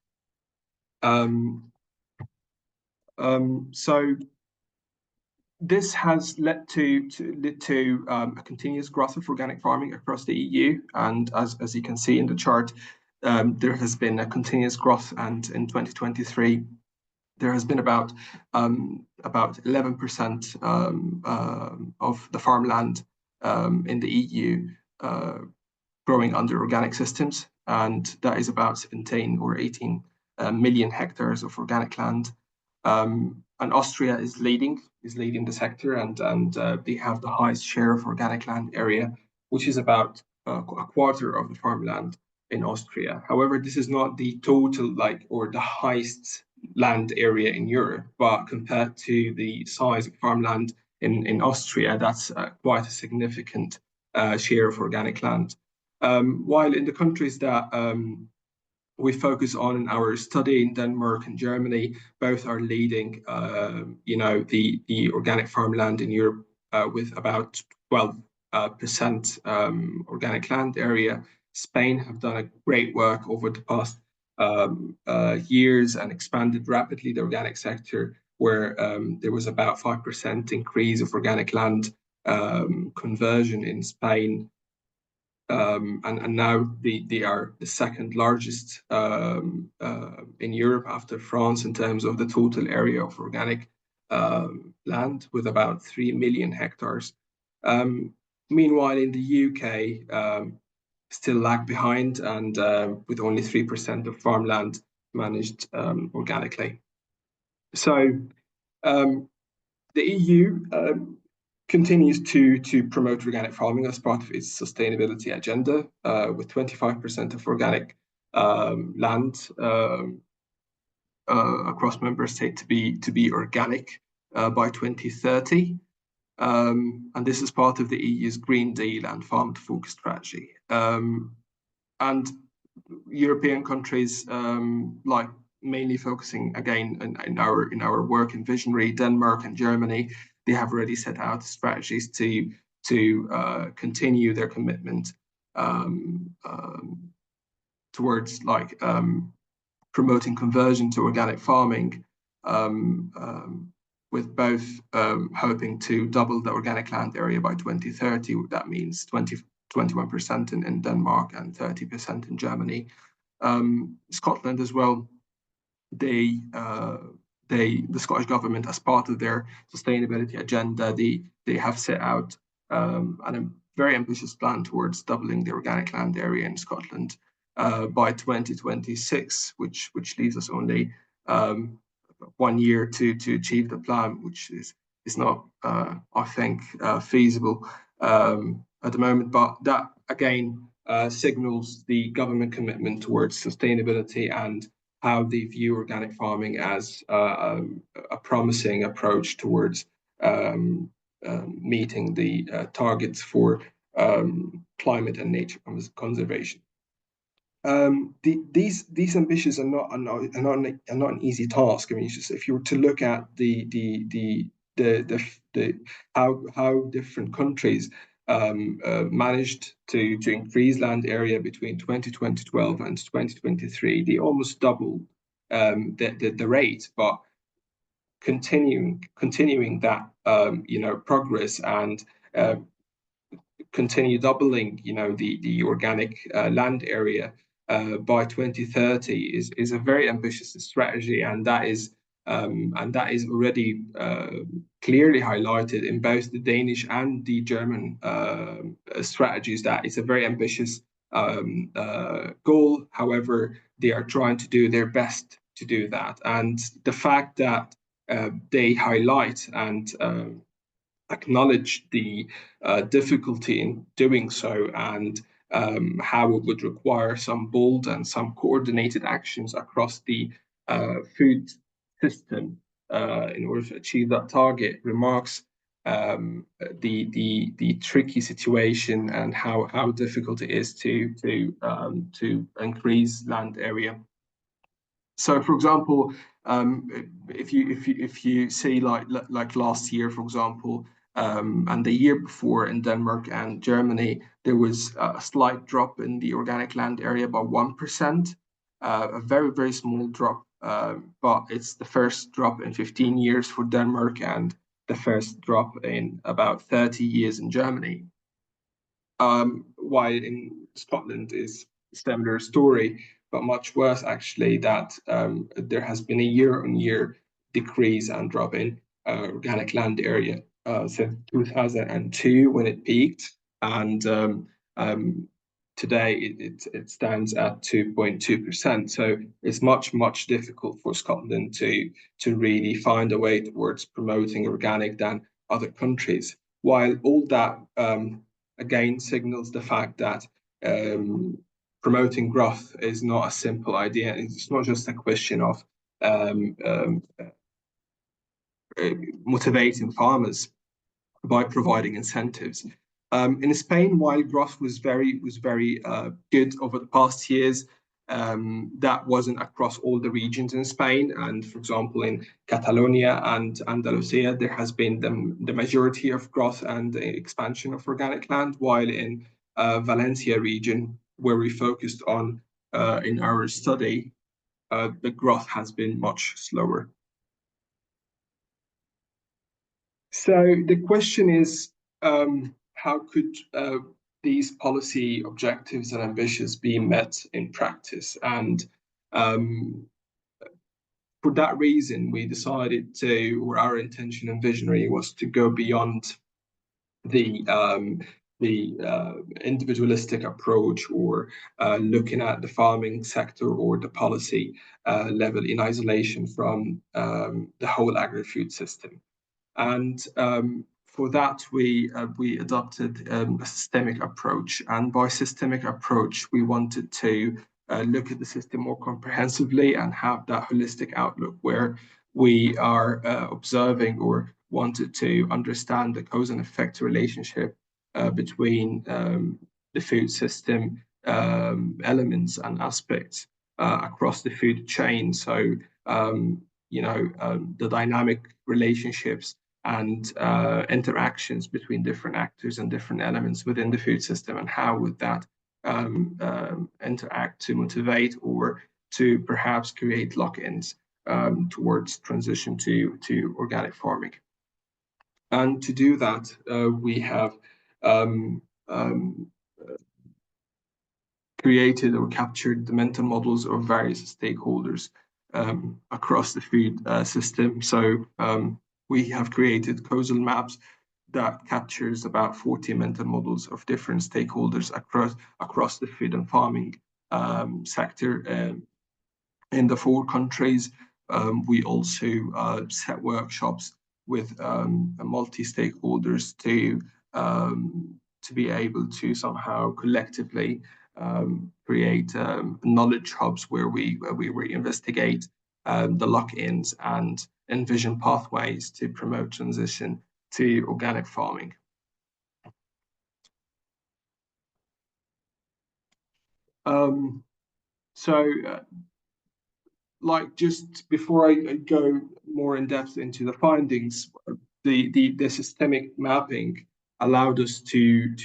So this has led to a continuous growth of organic farming across the EU, and as you can see in the chart, there has been a continuous growth, and in 2023 there has been about 11% of the farmland in the EU growing under organic systems, and that is about 17 or 18 million hectares of organic land. And Austria is leading the sector, and they have the highest share of organic land area, which is about a quarter of the farmland in Austria. However, this is not the total or the highest land area in Europe, but compared to the size of farmland in Austria, that's quite a significant share of organic land. While in the countries that we focus on in our study, in Denmark and Germany, both are leading, the organic farmland in Europe with about 12% organic land area. Spain have done a great work over the past years and expanded rapidly the organic sector, where there was about 5% increase of organic land conversion in Spain. And now they are the second largest in Europe after France in terms of the total area of organic land, with about 3 million hectares. Meanwhile, in the UK, still lag behind, and with only 3% of farmland managed organically. So the EU continues to promote organic farming as part of its sustainability agenda, with 25% of organic land across member states to be organic by 2030. And this is part of the EU's Green Deal and Farm to Fork strategy. And European countries, like mainly focusing again in our work in Visionary, Denmark and Germany, they have already set out strategies to continue their commitment towards promoting conversion to organic farming, with both hoping to double the organic land area by 2030. That means 21% in Denmark and 30% in Germany. Scotland as well, the Scottish government, as part of their sustainability agenda, they have set out a very ambitious plan towards doubling the organic land area in Scotland by 2026, which leaves us only 1 year to achieve the plan, which is not, I think, feasible at the moment. But that again signals the government commitment towards sustainability and how they view organic farming as a promising approach towards meeting the targets for climate and nature conservation. These ambitions are not an easy task. I mean, just if you were to look at how different countries managed to increase land area between 2012 and 2023, they almost doubled the rate, but continuing that progress and continue doubling the organic land area by 2030 is a very ambitious strategy, and that is already clearly highlighted in both the Danish and the German strategies. That is a very ambitious goal. However, they are trying to do their best to do that, and the fact that they highlight and acknowledge the difficulty in doing so, and how it would require some bold and some coordinated actions across the food system in order to achieve that target, remarks the tricky situation and how difficult it is to increase land area. So, for example, if you see like last year, for example, and the year before in Denmark and Germany, there was a slight drop in the organic land area by 1%, a very, very small drop, but it's the first drop in 15 years for Denmark and the first drop in about 30 years in Germany. While in Scotland is a similar story, but much worse actually, that there has been a year-on-year decrease and drop in organic land area since 2002 when it peaked, and today it stands at 2.2%. So it's much difficult for Scotland to really find a way towards promoting organic than other countries. While all that again signals the fact that promoting growth is not a simple idea. It's not just a question of motivating farmers by providing incentives. In Spain, while growth was very good over the past years, that wasn't across all the regions in Spain. And for example, in Catalonia and Andalusia, there has been the majority of growth and the expansion of organic land, while in Valencia region, where we focused on in our study, the growth has been much slower. So the question is, how could these policy objectives and ambitions be met in practice? And for that reason, we decided to, or our intention and visionary was to go beyond the individualistic approach, or looking at the farming sector or the policy level in isolation from the whole agri-food system. And for that, we adopted a systemic approach. And by systemic approach, we wanted to look at the system more comprehensively and have that holistic outlook where we are observing or wanted to understand the cause and effect relationship between the food system elements and aspects across the food chain. So, the dynamic relationships and interactions between different actors and different elements within the food system, and how would that interact to motivate or to perhaps create lock-ins towards transition to organic farming. And to do that, we have created or captured the mental models of various stakeholders across the food system. So we have created causal maps that captures about 40 mental models of different stakeholders across the food and farming sector in the 4 countries. We also set workshops with multi-stakeholders to be able to somehow collectively create knowledge hubs where we investigate the lock-ins and envision pathways to promote transition to organic farming. Like, just before I go more in depth into the findings, the systemic mapping allowed us to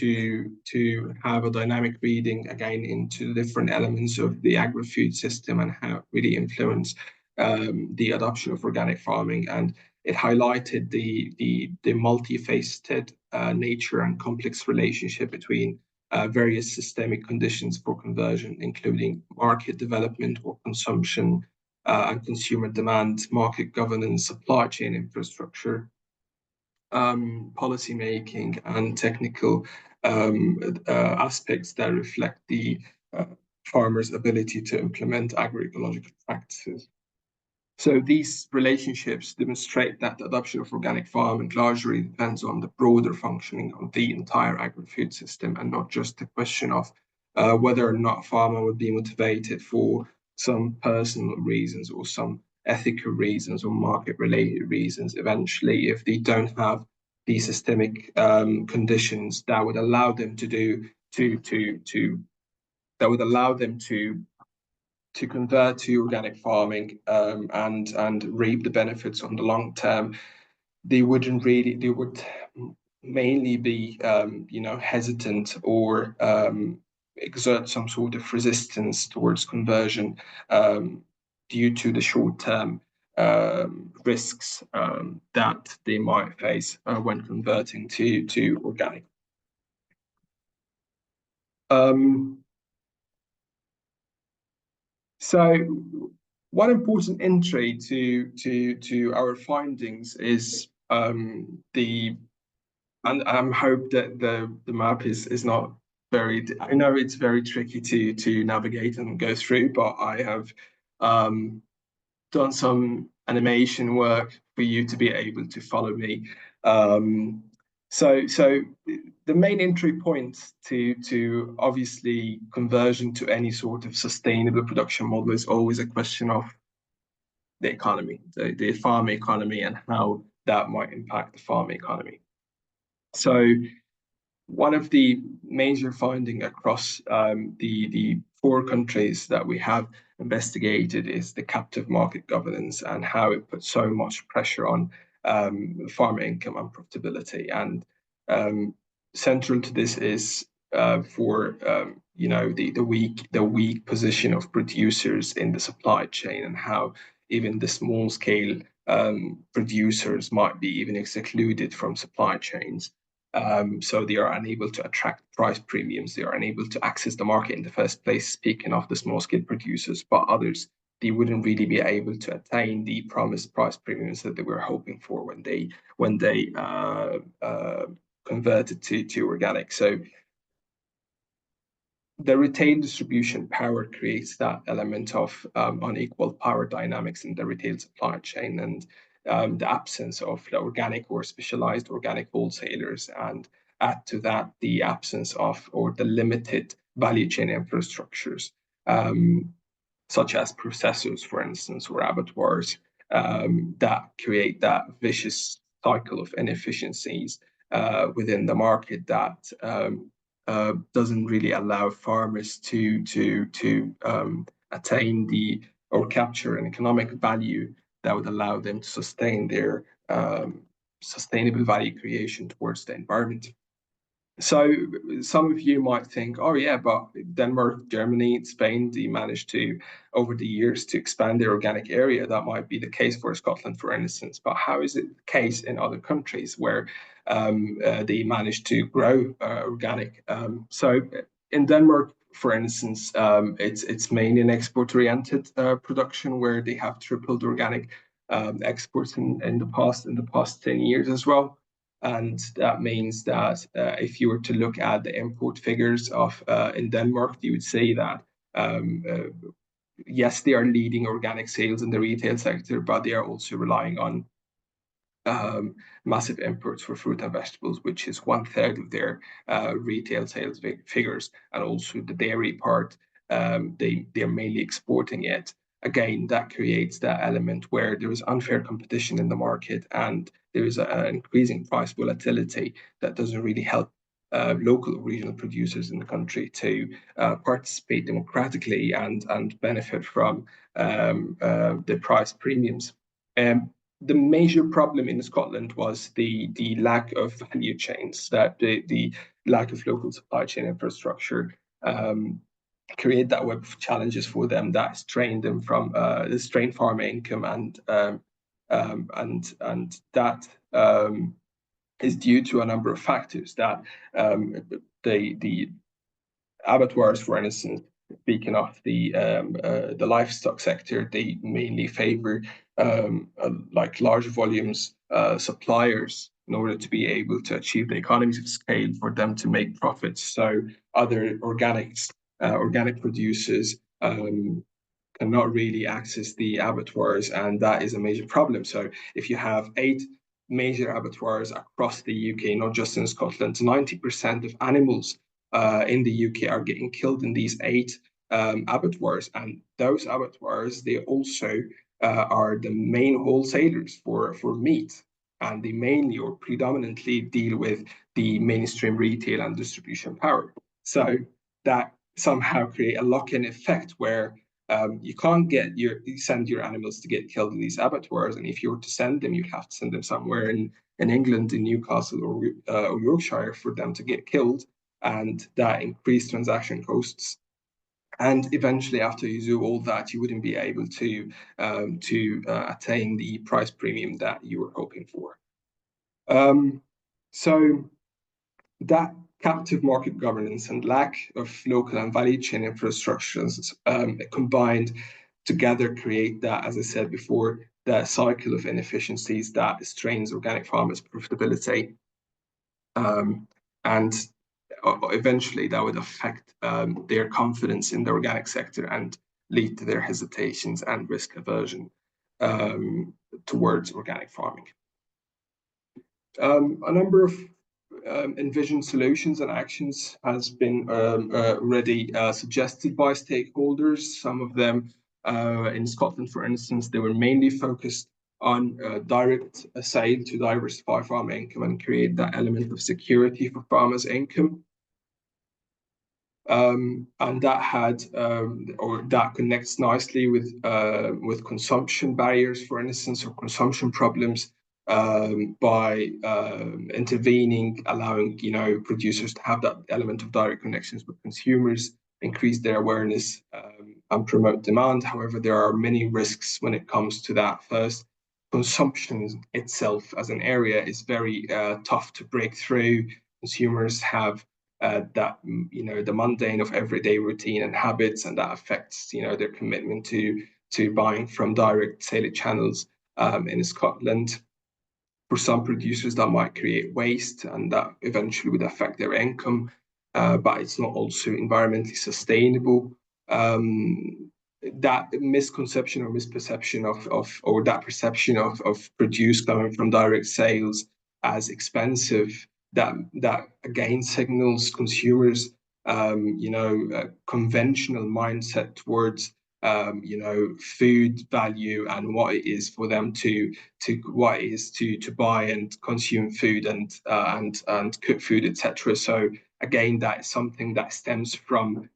have a dynamic reading again into the different elements of the agri-food system and how it really influenced the adoption of organic farming. And it highlighted the multifaceted nature and complex relationship between various systemic conditions for conversion, including market development or consumption and consumer demand, market governance, supply chain infrastructure, policy making, and technical aspects that reflect the farmer's ability to implement agroecological practices. So these relationships demonstrate that the adoption of organic farming largely depends on the broader functioning of the entire agri-food system, and not just a question of whether or not a farmer would be motivated for some personal reasons or some ethical reasons or market-related reasons. Eventually, if they don't have the systemic conditions that would allow them to convert to organic farming and reap the benefits on the long term, they would mainly be hesitant or exert some sort of resistance towards conversion due to the short-term risks that they might face when converting to organic. So one important entry to our findings is and I hope that the map is not very, I know it's very tricky to navigate and go through, but I have done some animation work for you to be able to follow me. So the main entry point to obviously conversion to any sort of sustainable production model is always a question of the economy, the farm economy, and how that might impact the farm economy. So one of the major findings across the 4 countries that we have investigated is the captive market governance and how it puts so much pressure on farmer income and profitability. And central to this is the weak position of producers in the supply chain, and how even the small scale producers might be even excluded from supply chains. So they are unable to attract price premiums. They are unable to access the market in the first place, speaking of the small-scale producers, but others, they wouldn't really be able to attain the promised price premiums that they were hoping for when they converted to organic. So the retail distribution power creates that element of unequal power dynamics in the retail supply chain, and the absence of the organic or specialized organic wholesalers, and add to that the absence of or the limited value chain infrastructures, such as processors, for instance, or abattoirs, that create that vicious cycle of inefficiencies within the market that doesn't really allow farmers to attain or capture an economic value that would allow them to sustain their sustainable value creation towards the environment. So some of you might think, oh yeah, but Denmark, Germany, Spain, they managed to, over the years, to expand their organic area. That might be the case for Scotland, for instance, but how is it the case in other countries where they managed to grow organic? So in Denmark, for instance, it's mainly an export-oriented production, where they have tripled organic exports in the past 10 years as well. And that means that if you were to look at the import figures of in Denmark, you would say that yes, they are leading organic sales in the retail sector, but they are also relying on massive imports for fruit and vegetables, which is 1/3 of their retail sales figures, and also the dairy part, they're mainly exporting it. Again, that creates that element where there is unfair competition in the market, and there is an increasing price volatility that doesn't really help local or regional producers in the country to participate democratically and benefit from the price premiums. The major problem in Scotland was the lack of value chains, that the lack of local supply chain infrastructure create that web of challenges for them that strain them from the strained farm income, and that is due to a number of factors. That the abattoirs, for instance, speaking of the livestock sector, they mainly favor like large volumes suppliers in order to be able to achieve the economies of scale for them to make profits. So other organic producers cannot really access the abattoirs, and that is a major problem. So if you have 8 major abattoirs across the UK, not just in Scotland, 90% of animals in the UK are getting killed in these 8 abattoirs, and those abattoirs, they also are the main wholesalers for meat, and they mainly or predominantly deal with the mainstream retail and distribution power. So that somehow create a lock-in effect where you can't send your animals to get killed in these abattoirs, and if you were to send them, you have to send them somewhere in England, in Newcastle or Yorkshire, for them to get killed, and that increased transaction costs. And eventually, after you do all that, you wouldn't be able to attain the price premium that you were hoping for. So that captive market governance and lack of local and value chain infrastructures combined together create that, as I said before, the cycle of inefficiencies that strains organic farmers' profitability. And eventually that would affect their confidence in the organic sector and lead to their hesitations and risk aversion towards organic farming. A number of envisioned solutions and actions has been already suggested by stakeholders. Some of them in Scotland, for instance, they were mainly focused on direct sale to diversify farm income and create that element of security for farmers' income. And that had, or that connects nicely with consumption barriers, for instance, or consumption problems, by intervening, allowing producers to have that element of direct connections with consumers, increase their awareness, and promote demand. However, there are many risks when it comes to that. First, consumption itself as an area is very tough to break through. Consumers have that the mundane of everyday routine and habits, and that affects their commitment to buying from direct sale channels in Scotland. For some producers, that might create waste, and that eventually would affect their income, but it's not also environmentally sustainable. That misconception or misperception or that perception of produce coming from direct sales as expensive, that again signals consumers conventional mindset towards food value and what it is for them to buy and consume food and cook food, etc. So again, that is something that stems from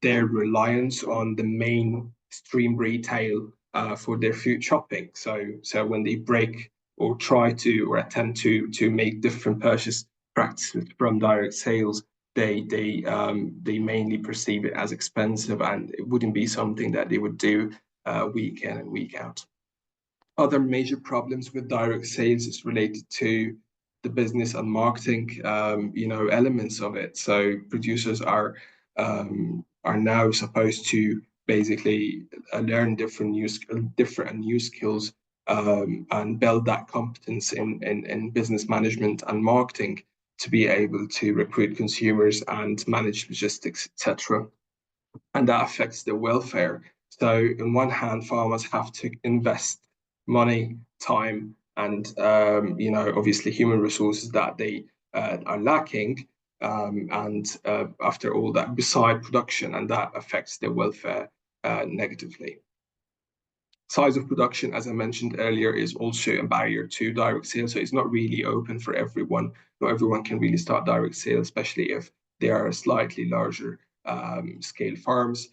their reliance on the mainstream retail for their food shopping. So when they break or try to or attempt to make different purchase practices from direct sales, they mainly perceive it as expensive, and it wouldn't be something that they would do week in and week out. Other major problems with direct sales is related to the business and marketing elements of it. So producers are now supposed to basically learn different new skills and build that competence in business management and marketing to be able to recruit consumers and manage logistics, etc. And that affects their welfare. So on one hand, farmers have to invest money, time, and obviously human resources that they are lacking. After all that, beside production, and that affects their welfare negatively. Size of production, as I mentioned earlier, is also a barrier to direct sales. So it's not really open for everyone. Not everyone can really start direct sales, especially if they are slightly larger scale farms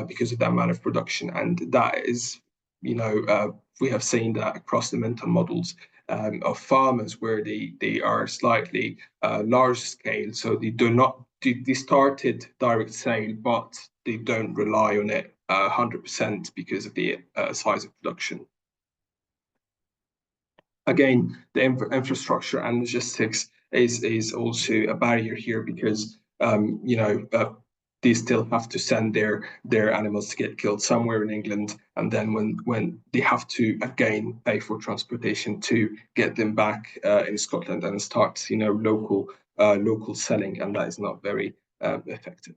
because of the amount of production. And that is, we have seen that across the mental models of farmers where they are slightly large scale. So they started direct sale, but they don't rely on it 100% because of the size of production. Again, the infrastructure and logistics is also a barrier here because they still have to send their animals to get killed somewhere in England, and then when they have to again pay for transportation to get them back in Scotland and start local selling, and that is not very effective.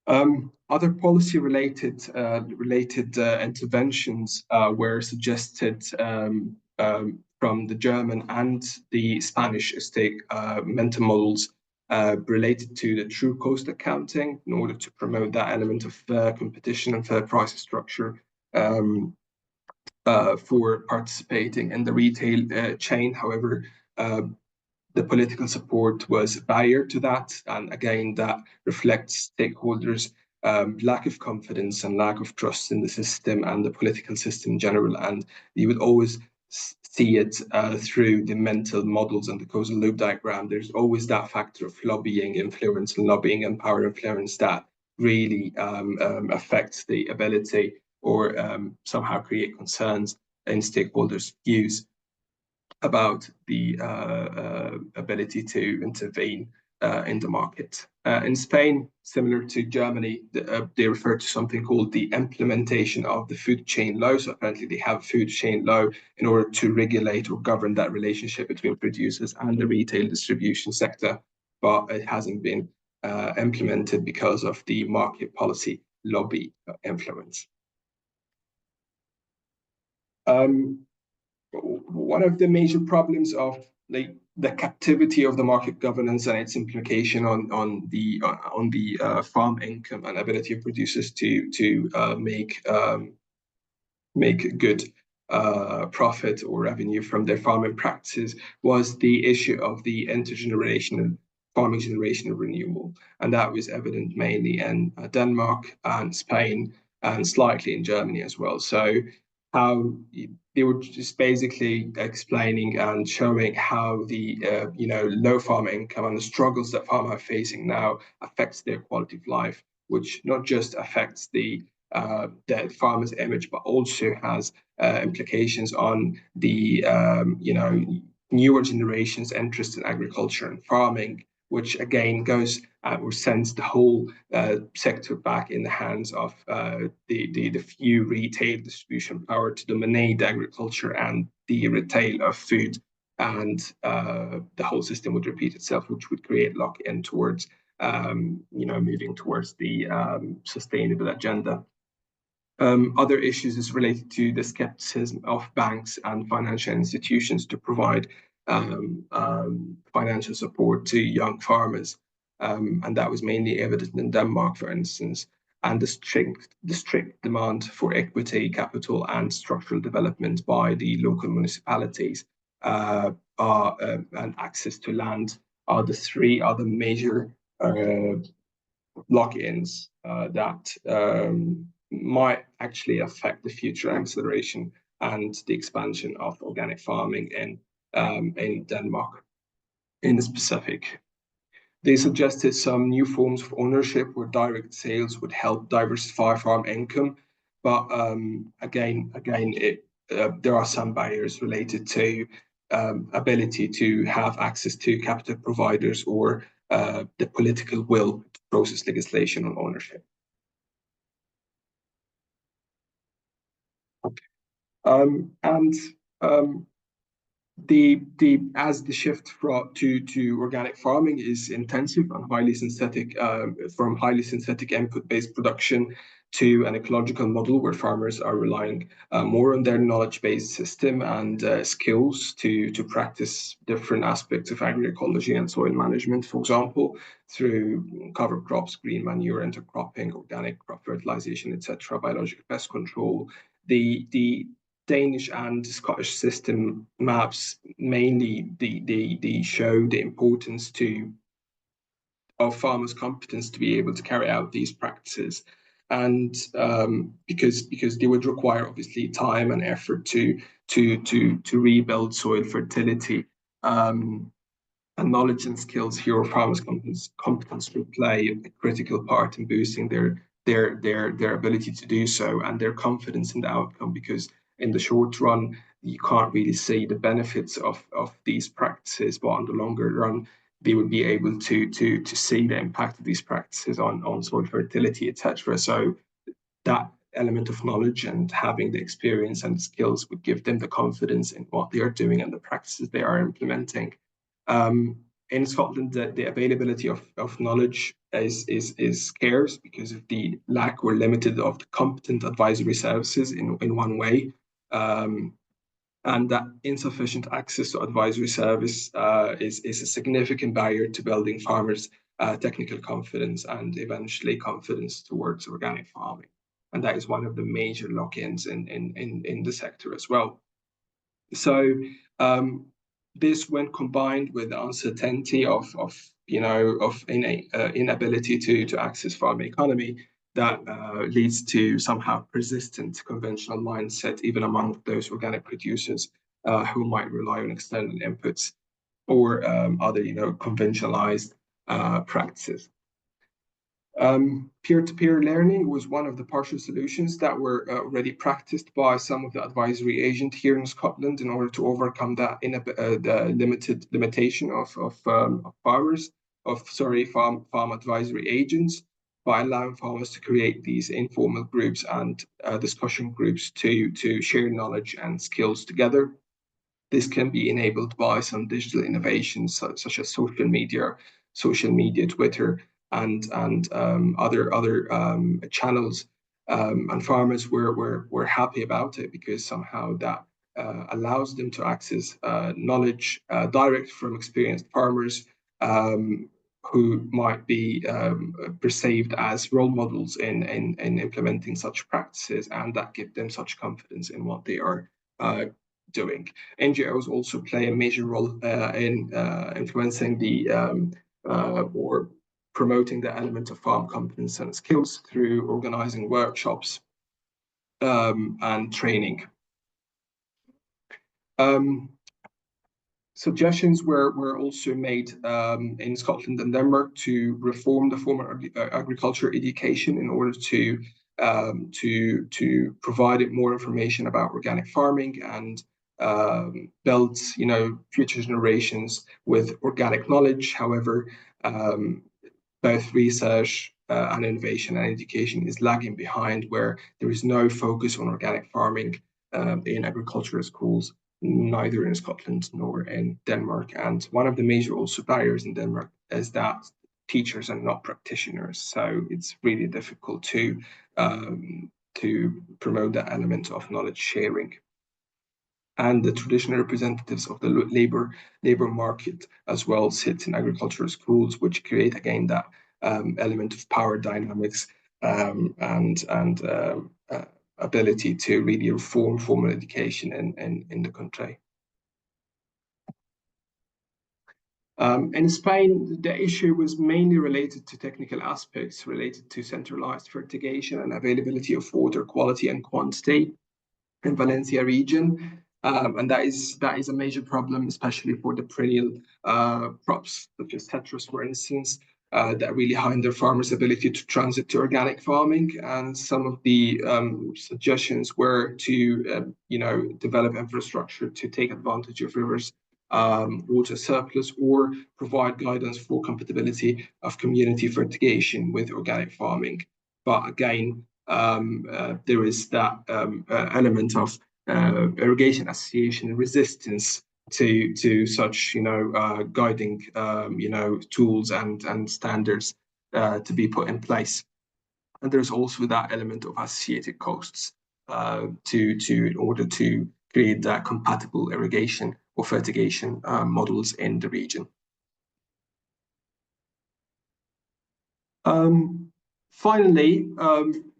Other policy related interventions were suggested from the German and the Spanish mental models related to the true cost accounting in order to promote that element of fair competition and fair price structure for participating in the retail chain. However, the political support was a barrier to that, and again, that reflects stakeholders' lack of confidence and lack of trust in the system and the political system in general. And you would always see it through the mental models and the causal loop diagram. There's always that factor of lobbying influence and lobbying and power influence that really affects the ability or somehow create concerns in stakeholders' views about the ability to intervene in the market. In Spain, similar to Germany, they refer to something called the implementation of the food chain law. So apparently they have food chain law in order to regulate or govern that relationship between producers and the retail distribution sector, but it hasn't been implemented because of the market policy lobby influence. One of the major problems of the captivity of the market governance and its implication on the farm income and ability of producers to make good profit or revenue from their farming practices was the issue of the intergenerational farming generational renewal, and that was evident mainly in Denmark and Spain and slightly in Germany as well. So how they were just basically explaining and showing how the low farm income and the struggles that farmers are facing now affects their quality of life, which not just affects the farmer's image, but also has implications on the newer generations' interest in agriculture and farming, which again goes or sends the whole sector back in the hands of the few retail distribution power to dominate agriculture and the retail of food, and the whole system would repeat itself, which would create lock-in towards moving towards the sustainable agenda. Other issues is related to the skepticism of banks and financial institutions to provide financial support to young farmers. And that was mainly evident in Denmark, for instance, and the strict demand for equity, capital, and structural development by the local municipalities and access to land are the three other major lock-ins that might actually affect the future acceleration and the expansion of organic farming in Denmark in specific. They suggested some new forms of ownership where direct sales would help diversify farm income, but again, there are some barriers related to ability to have access to capital providers or the political will to process legislation on ownership. Okay. As the shift to organic farming is intensive and highly synthetic, from highly synthetic input-based production to an ecological model where farmers are relying more on their knowledge-based system and skills to practice different aspects of agroecology and soil management, for example, through cover crops, green manure, intercropping, organic crop fertilization, etc., biological pest control. The Danish and Scottish system maps mainly they show the importance of farmers' competence to be able to carry out these practices, and because they would require obviously time and effort to rebuild soil fertility, and knowledge and skills here, farmers' competence will play a critical part in boosting their ability to do so and their confidence in the outcome, because in the short run, you can't really see the benefits of these practices, but on the longer run, they would be able to see the impact of these practices on soil fertility, etc. So that element of knowledge and having the experience and skills would give them the confidence in what they are doing and the practices they are implementing. In Scotland, the availability of knowledge is scarce because of the lack or limited of the competent advisory services in one way. And that insufficient access to advisory service is a significant barrier to building farmers' technical confidence and eventually confidence towards organic farming. And that is one of the major lock-ins in the sector as well. So this, when combined with the uncertainty of inability to access farm economy, that leads to somehow persistent conventional mindset, even among those organic producers who might rely on external inputs or other, conventionalized practices. Peer-to-peer learning was one of the partial solutions that were already practiced by some of the advisory agents here in Scotland in order to overcome that the limitation of farm advisory agents, by allowing farmers to create these informal groups and discussion groups to share knowledge and skills together. This can be enabled by some digital innovations such as social media, Twitter, and other channels. And farmers were happy about it because somehow that allows them to access knowledge direct from experienced farmers who might be perceived as role models in implementing such practices, and that give them such confidence in what they are doing. NGOs also play a major role in influencing or promoting the element of farm competence and skills through organizing workshops and training. Suggestions were also made in Scotland and Denmark to reform the formal agriculture education in order to provide more information about organic farming and build, future generations with organic knowledge. However, both research and innovation and education is lagging behind, where there is no focus on organic farming in agricultural schools. neither in Scotland nor in Denmark. And one of the major also barriers in Denmark is that teachers are not practitioners, so it's really difficult to promote that element of knowledge sharing. And the traditional representatives of the labor market as well sit in agricultural schools, which create again that element of power dynamics and ability to really reform formal education in the country. In Spain, the issue was mainly related to technical aspects related to centralized fertigation and availability of water quality and quantity in Valencia region. And that is a major problem, especially for the perennial crops, such as citrus, for instance, that really hinder farmers' ability to transit to organic farming. And some of the suggestions were to, develop infrastructure to take advantage of rivers, water surplus, or provide guidance for compatibility of community fertigation with organic farming. But again, there is that element of irrigation association resistance to such guiding tools and standards to be put in place. And there's also that element of associated costs in order to create that compatible irrigation or fertigation models in the region. Finally,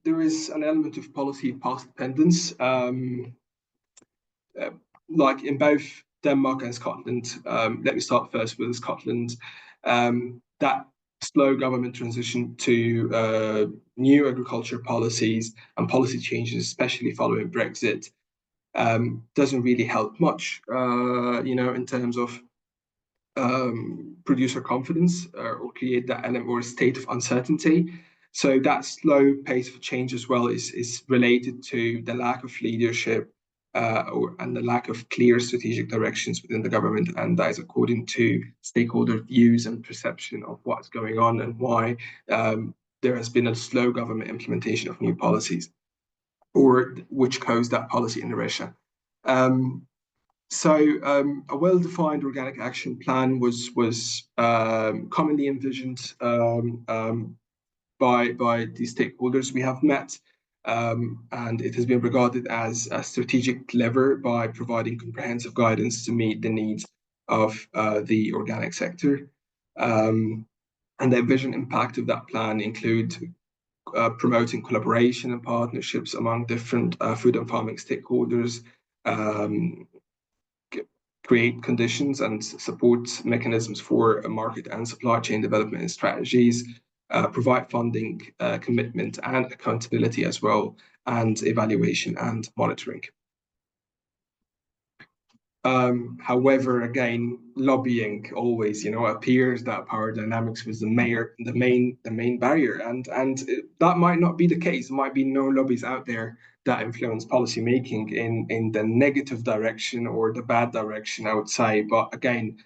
there is an element of policy path dependence. Like in both Denmark and Scotland, let me start first with Scotland. That slow government transition to new agriculture policies and policy changes, especially following Brexit, doesn't really help much, in terms of producer confidence or create that element or a state of uncertainty. So that slow pace of change as well is related to the lack of leadership and the lack of clear strategic directions within the government, and that is according to stakeholder views and perception of what's going on and why there has been a slow government implementation of new policies, or which caused that policy inertia. So a well-defined organic action plan was commonly envisioned by the stakeholders we have met. And it has been regarded as a strategic lever by providing comprehensive guidance to meet the needs of the organic sector. And the envisioned impact of that plan include promoting collaboration and partnerships among different food and farming stakeholders, create conditions and support mechanisms for market and supply chain development and strategies, provide funding, commitment and accountability as well, and evaluation and monitoring. However, again, lobbying always, appears that power dynamics was the main barrier, and that might not be the case. There might be no lobbies out there that influence policy making in the negative direction or the bad direction, I would say. But again,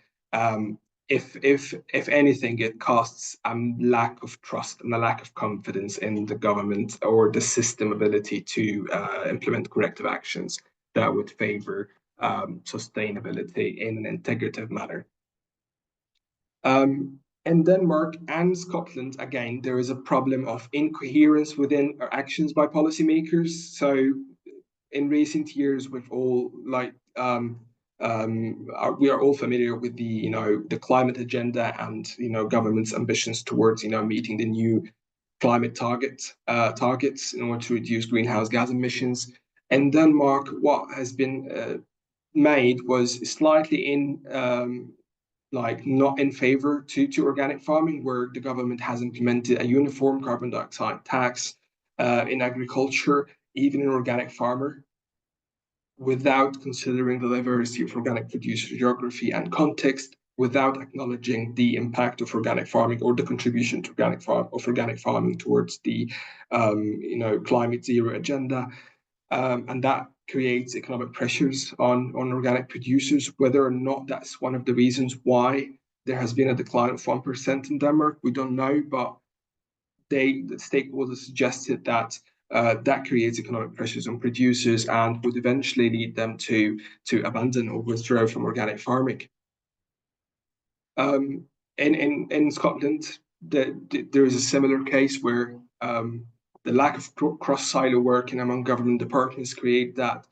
if anything, it casts a lack of trust and a lack of confidence in the government or the system ability to implement corrective actions that would favor sustainability in an integrative manner. In Denmark and Scotland, again, there is a problem of incoherence within actions by policymakers. So in recent years, we've all we are all familiar with the climate agenda and government's ambitions towards meeting the new climate targets in order to reduce greenhouse gas emissions. In Denmark, what has been made was slightly not in favor to organic farming, where the government has implemented a uniform carbon dioxide tax in agriculture, even in organic farmer, without considering the diversity of organic producer geography and context, without acknowledging the impact of organic farming or the contribution to organic farming towards the climate zero agenda, and that creates economic pressures on organic producers. Whether or not that's one of the reasons why there has been a decline of 1% in Denmark, we don't know, but the stakeholders suggested that that creates economic pressures on producers and would eventually lead them to abandon or withdraw from organic farming. In Scotland, there is a similar case where the lack of cross-silo working among government departments create that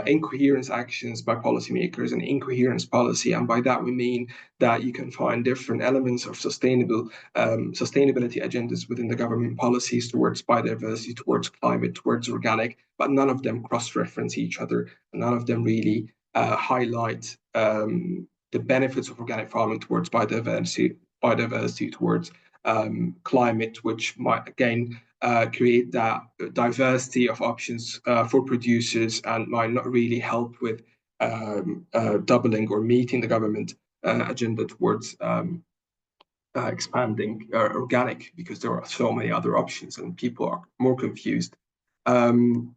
incoherence actions by policymakers and incoherence policy. And by that, we mean that you can find different elements of sustainability agendas within the government policies towards biodiversity, towards climate, towards organic, but none of them cross-reference each other. And none of them really highlight the benefits of organic farming towards biodiversity towards climate, which might again create that diversity of options for producers and might not really help with doubling or meeting the government agenda towards expanding organic, because there are so many other options and people are more confused. From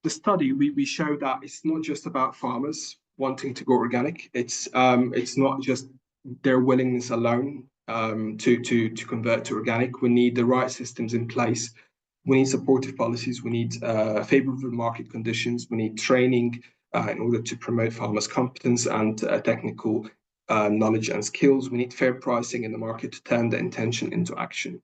the study, we show that it's not just about farmers wanting to go organic. It's not just their willingness alone to convert to organic. We need the right systems in place. We need supportive policies. We need favorable market conditions. We need training in order to promote farmers' competence and technical knowledge and skills. We need fair pricing in the market to turn the intention into action.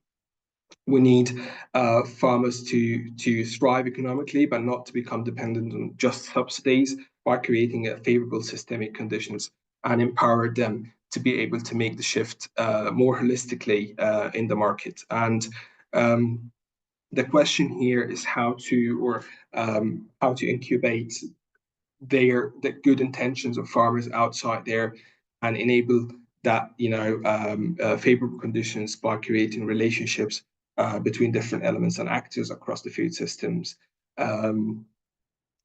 We need farmers to thrive economically, but not to become dependent on just subsidies, by creating a favorable systemic conditions and empower them to be able to make the shift more holistically in the market. And the question here is how to incubate the good intentions of farmers outside there and enable that favorable conditions by creating relationships between different elements and actors across the food systems.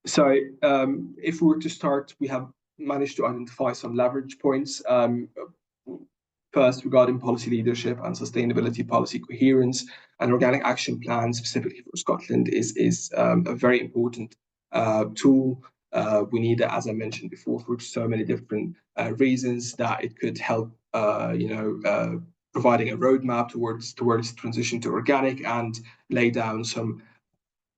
If we were to start, we have managed to identify some leverage points. First, regarding policy leadership and sustainability policy coherence, an organic action plan specifically for Scotland is a very important tool. We need it, as I mentioned before, for so many different reasons, that it could help providing a roadmap towards transition to organic and lay down some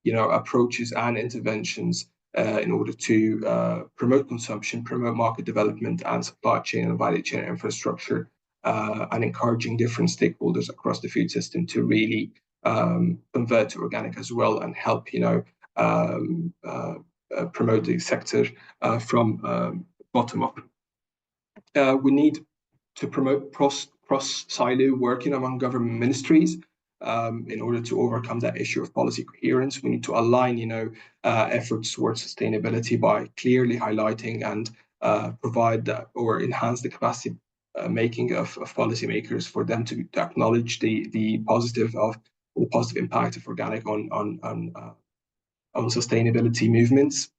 approaches and interventions in order to promote consumption, promote market development and supply chain and value chain infrastructure, and encouraging different stakeholders across the food system to really convert to organic as well and help promote the sector from bottom up. We need to promote cross-silo working among government ministries in order to overcome that issue of policy coherence. We need to align, efforts towards sustainability by clearly highlighting and provide or enhance the capacity making of policymakers for them to acknowledge the positive impact of organic on sustainability movements.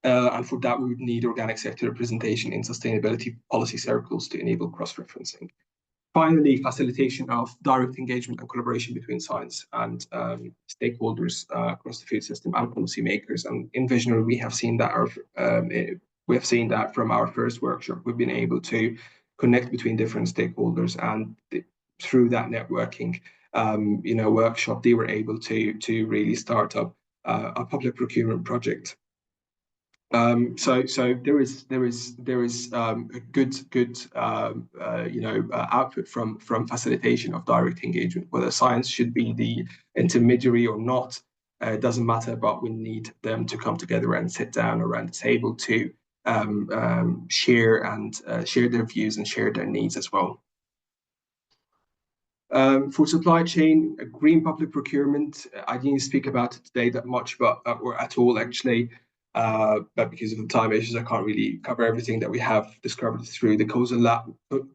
And for that, we would need organic sector representation in sustainability policy circles to enable cross-referencing. Finally, facilitation of direct engagement and collaboration between science and stakeholders across the food system and policymakers. And in Visionary, we have seen that from our first workshop. We've been able to connect between different stakeholders, and through that networking, workshop, they were able to really start up a public procurement project. So there is a good output from facilitation of direct engagement. Whether science should be the intermediary or not, it doesn't matter, but we need them to come together and sit down around the table to share their views and share their needs as well. For supply chain, green public procurement, I didn't speak about it today that much, or at all actually. But because of the time issues, I can't really cover everything that we have discovered through the causal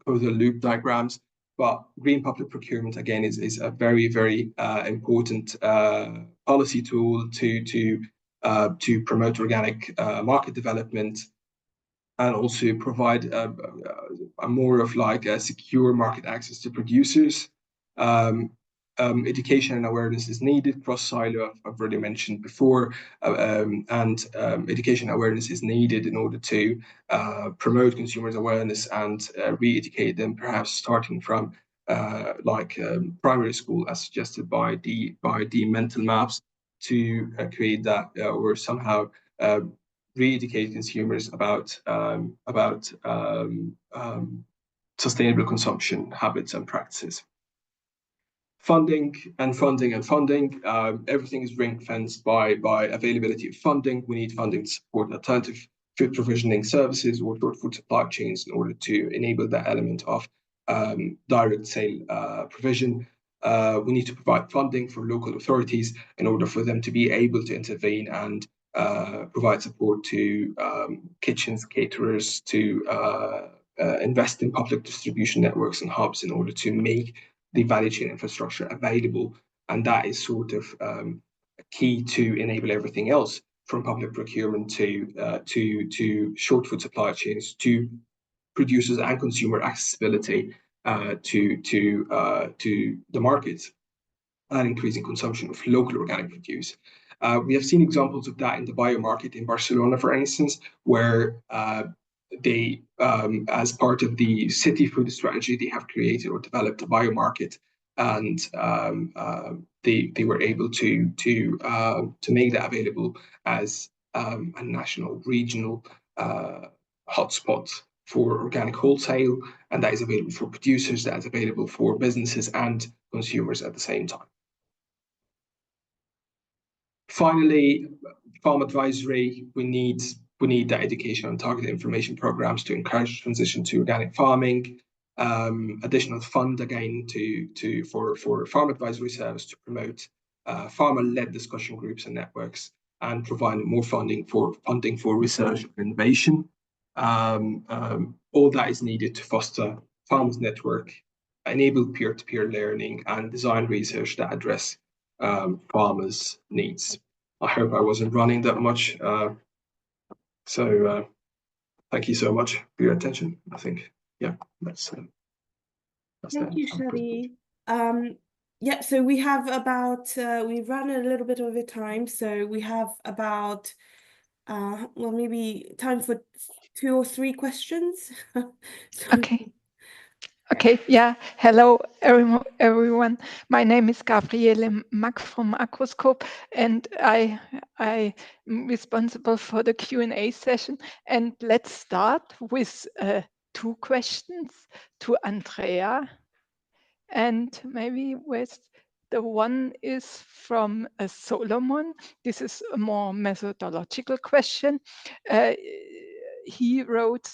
loop diagrams. But green public procurement, again, is a very, very important policy tool to promote organic market development, and also provide a more of like a secure market access to producers. Education and awareness is needed. Cross-silo, I've already mentioned before, and education and awareness is needed in order to promote consumers' awareness and re-educate them, perhaps starting from primary school, as suggested by the mental maps, to create that or somehow re-educate consumers about sustainable consumption habits and practices. Funding. Everything is ring-fenced by availability of funding. We need funding to support alternative food provisioning services or short food supply chains in order to enable that element of direct sale provision. We need to provide funding for local authorities in order for them to be able to intervene and provide support to kitchens, caterers, to invest in public distribution networks and hubs in order to make the value chain infrastructure available. And that is sort of key to enable everything else, from public procurement to short food supply chains, to producers and consumer accessibility to the markets, and increasing consumption of local organic produce. We have seen examples of that in the bio market in Barcelona, for instance, where they, as part of the city food strategy, they have created or developed a bio market, and they were able to make that available as a national, regional hotspot for organic wholesale, and that is available for producers, that is available for businesses and consumers at the same time. Finally, farm advisory. We need that education and targeted information programs to encourage transition to organic farming. Additional fund again for farm advisory service to promote farmer-led discussion groups and networks, and provide more funding for research and innovation. All that is needed to foster farmers' network, enable peer-to-peer learning, and design research that address farmers' needs. I hope I wasn't running that much. So thank you so much for your attention. I think, yeah, that's Thank you, Shadi. Yeah, so we have about, we've run a little bit over time, so we have about, well, maybe time for 2 or 3 questions. Okay. Okay, yeah. Hello, everyone. My name is Gabriele Mack from Agroscope, and I'm responsible for the Q&A session. And let's start with 2 questions to Andreia. And maybe with the one is from Solomon. This is a more methodological question. He wrote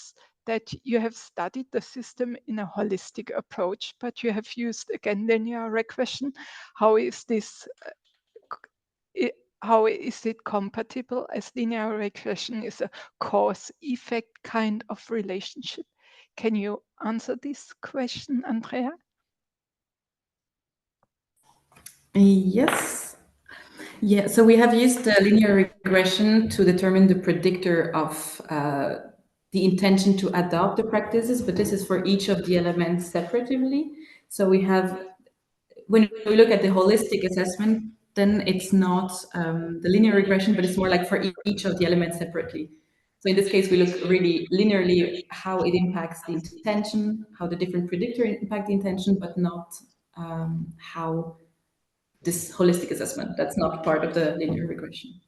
that you have studied the system in a holistic approach, but you have used again linear regression. How is this? How is it compatible, as linear regression is a cause-effect kind of relationship? Can you answer this question, Andreia? Yes. Yeah, so we have used linear regression to determine the predictor of the intention to adopt the practices, but this is for each of the elements separately. So we have, when we look at the holistic assessment, then it's not the linear regression, but it's more like for each of the elements separately. So in this case, we look really linearly how it impacts the intention, how the different predictors impact the intention, but not how this holistic assessment. That's not part of the linear regression.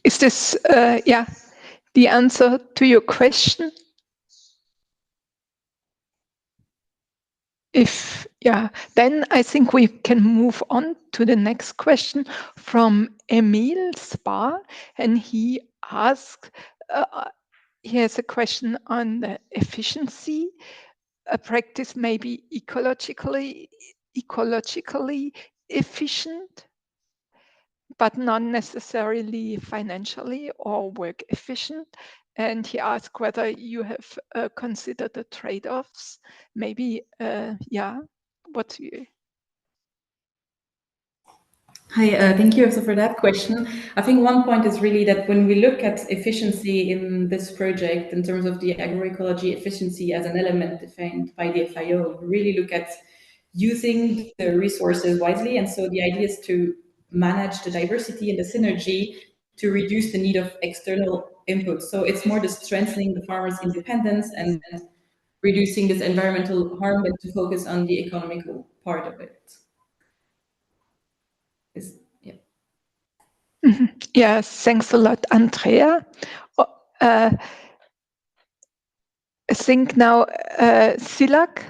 Is this, yeah, the answer to your question? If, yeah, then I think we can move on to the next question from Emil Spar, and he asks, he has a question on the efficiency. A practice may be ecologically efficient, but not necessarily financially or work efficient. And he asked whether you have considered the trade-offs. Maybe, yeah, what do you? Hi, thank you also for that question. I think one point is really that when we look at efficiency in this project in terms of the agroecology efficiency as an element defined by the FIO, we really look at using the resources wisely. And so the idea is to manage the diversity and the synergy to reduce the need of external inputs. So it's more the strengthening the farmers' independence and reducing this environmental harm, but to focus on the economical part of it. Yeah. Yes, thanks a lot, Andreia. I think now, Silak,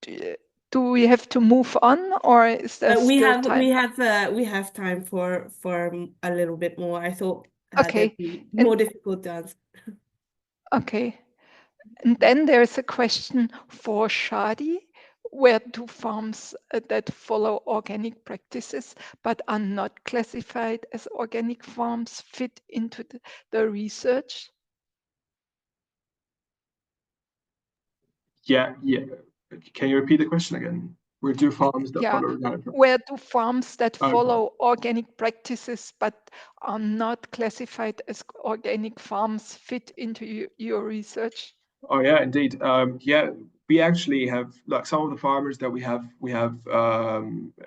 do we have to move on, or is there we still have time? we have time for a little bit more. I thought Okay. that'd be more difficult to answer. Okay. And then there's a question for Shadi. Where do farms that follow organic practices but are not classified as organic farms fit into the research? Yeah. Can you repeat the question again? Where do farms that follow organic? Where do farms that Okay. follow organic practices but are not classified as organic farms fit into your research? Oh yeah, indeed. Yeah, we actually have, like, some of the farmers that we have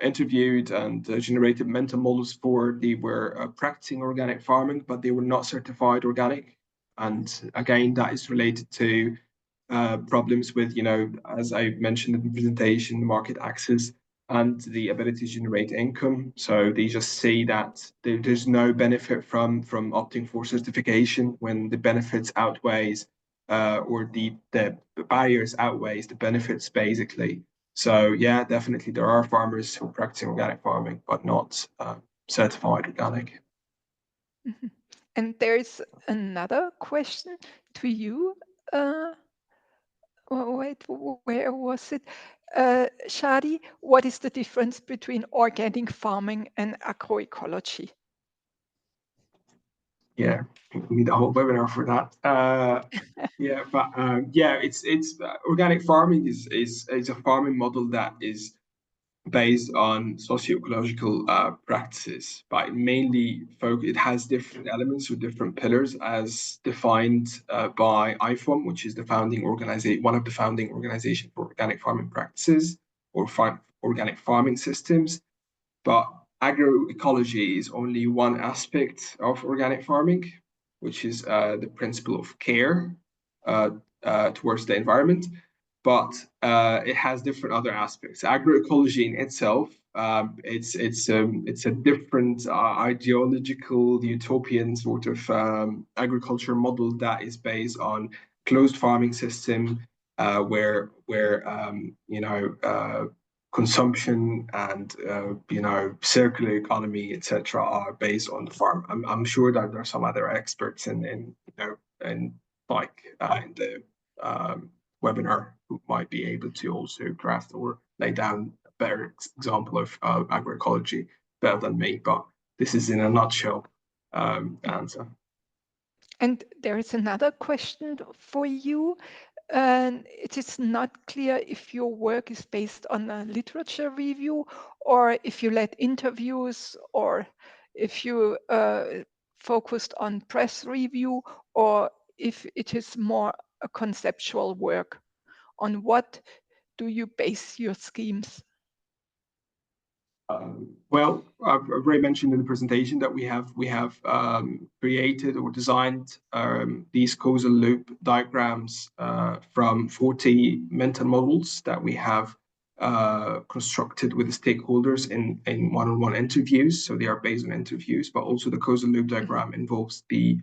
interviewed and generated mental models for. They were practicing organic farming, but they were not certified organic. And again, that is related to problems with, as I mentioned in the presentation, market access and the ability to generate income. So they just see that there's no benefit from opting for certification when the benefits outweighs or the barriers outweighs the benefits, basically. So yeah, definitely there are farmers who are practicing organic farming but not certified organic. And there's another question to you. Wait, where was it? Shadi, what is the difference between organic farming and agroecology? Yeah, we need a whole webinar for that. Yeah, but it's organic farming is a farming model that is based on socio-ecological practices, but it has different elements or different pillars as defined by IFOM, which is one of the founding organizations for organic farming practices or organic farming systems. But agroecology is only one aspect of organic farming, which is the principle of care towards the environment. But it has different other aspects. Agroecology in itself, it's a different ideological utopian sort of agriculture model that is based on closed farming system, where consumption and circular economy, etc., are based on the farm. I'm sure that there are some other experts in the webinar who might be able to also draft or lay down a better example of agroecology better than me. But this is in a nutshell answer. And there is another question for you. And it is not clear if your work is based on a literature review or if you led interviews or if you focused on press review or if it is more a conceptual work. On what do you base your schemes? Well, I've already mentioned in the presentation that we have created or designed these causal loop diagrams from 40 mental models that we have constructed with the stakeholders in one-on-one interviews. So they are based on interviews, but also the causal loop diagram involves the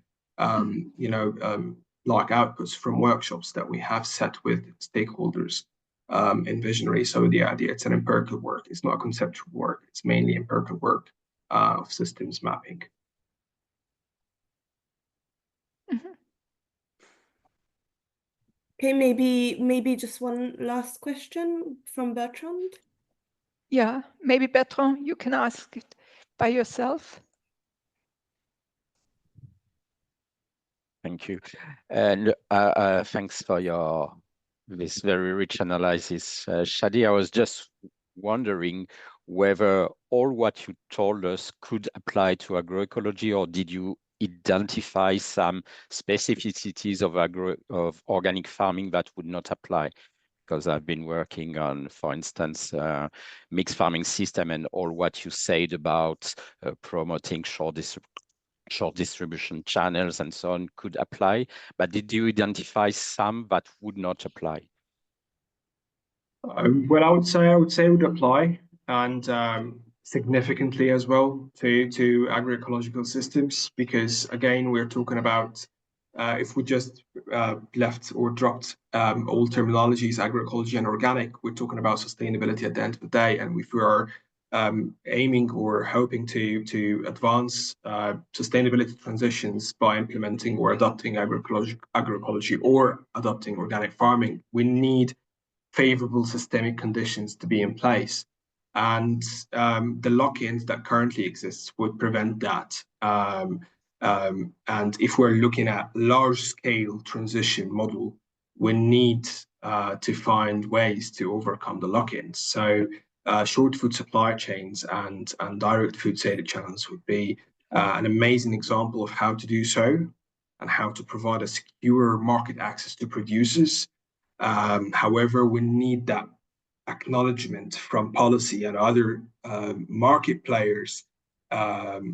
like outputs from workshops that we have set with stakeholders. In visionary. So the idea, it's an empirical work. It's not a conceptual work. It's mainly empirical work of systems mapping. Okay, maybe just one last question from Bertrand. Yeah, maybe Bertrand, you can ask it by yourself. Thank you. And thanks for this very rich analysis. Shadi, I was just wondering whether all what you told us could apply to agroecology, or did you identify some specificities of organic farming that would not apply? Because I've been working on, for instance, mixed farming system, and all what you said about promoting short distribution channels and so on could apply. But did you identify some that would not apply? Well, I would say it would apply, and significantly as well to agroecological systems, because again, we're talking about if we just left or dropped all terminologies, agroecology and organic, we're talking about sustainability at the end of the day. And if we are aiming or hoping to advance sustainability transitions by implementing or adopting agroecology or adopting organic farming, we need favorable systemic conditions to be in place. And the lock-ins that currently exist would prevent that. And if we're looking at large-scale transition model, we need to find ways to overcome the lock-ins. So short food supply chains and direct food safety channels would be an amazing example of how to do so and how to provide a secure market access to producers. However, we need that acknowledgement from policy and other market players,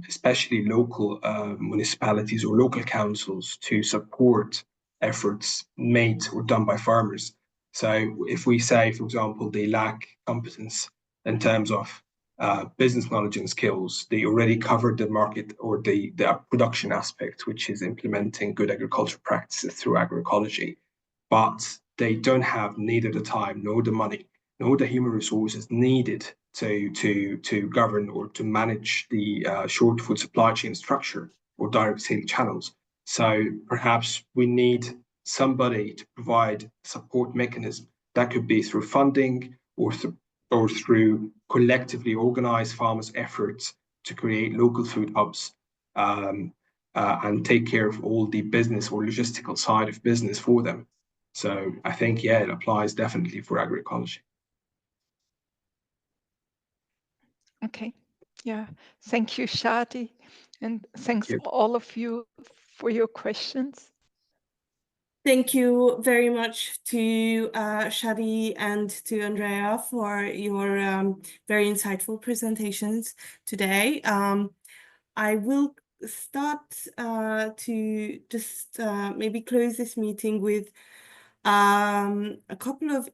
especially local municipalities or local councils, to support efforts made or done by farmers. So if we say, for example, they lack competence in terms of business knowledge and skills, they already covered the market or the production aspect, which is implementing good agricultural practices through agroecology. But they don't have neither the time, nor the money, nor the human resources needed to govern or to manage the short food supply chain structure or direct sale channels. So perhaps we need somebody to provide support mechanism. That could be through funding or through collectively organized farmers' efforts to create local food hubs and take care of all the business or logistical side of business for them. So I think, yeah, it applies definitely for agroecology. Okay, yeah, thank you, Shadi, and thanks all of you for your questions. Thank you very much to Shadi and to Andreia for your very insightful presentations today. I will start to just maybe close this meeting with a couple of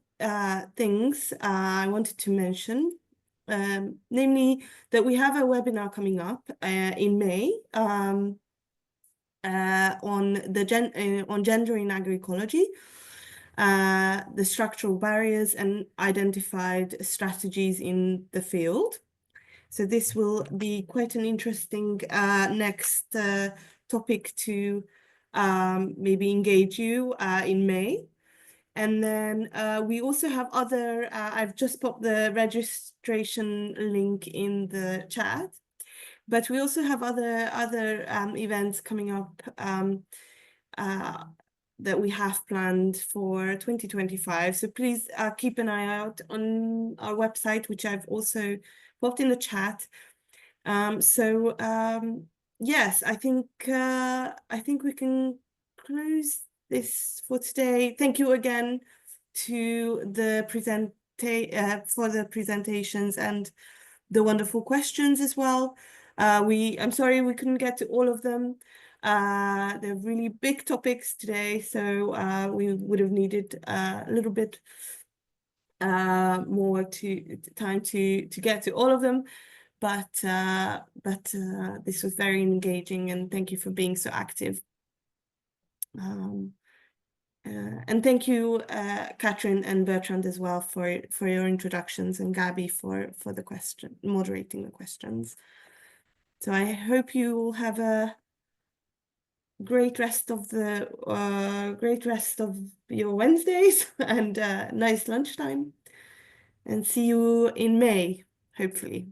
things I wanted to mention, namely that we have a webinar coming up in May on gender in agroecology, the structural barriers and identified strategies in the field. So this will be quite an interesting next topic to maybe engage you in May. And then we also have other, I've just popped the registration link in the chat, but we also have other events coming up that we have planned for 2025. So please keep an eye out on our website, which I've also popped in the chat. Yes, I think we can close this for today. Thank you again to the for the presentations and the wonderful questions as well. I'm sorry we couldn't get to all of them. They're really big topics today, so we would have needed a little bit more time to get to all of them. But this was very engaging, and thank you for being so active. And thank you, Catherine and Bertrand as well for your introductions, and Gabi for the moderating the questions. So I hope you will have a great rest of your Wednesdays and nice lunchtime, and see you in May, hopefully.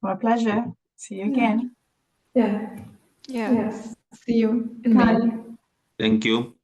My pleasure. See you again. Yeah. Yes. See you in May. Thank you.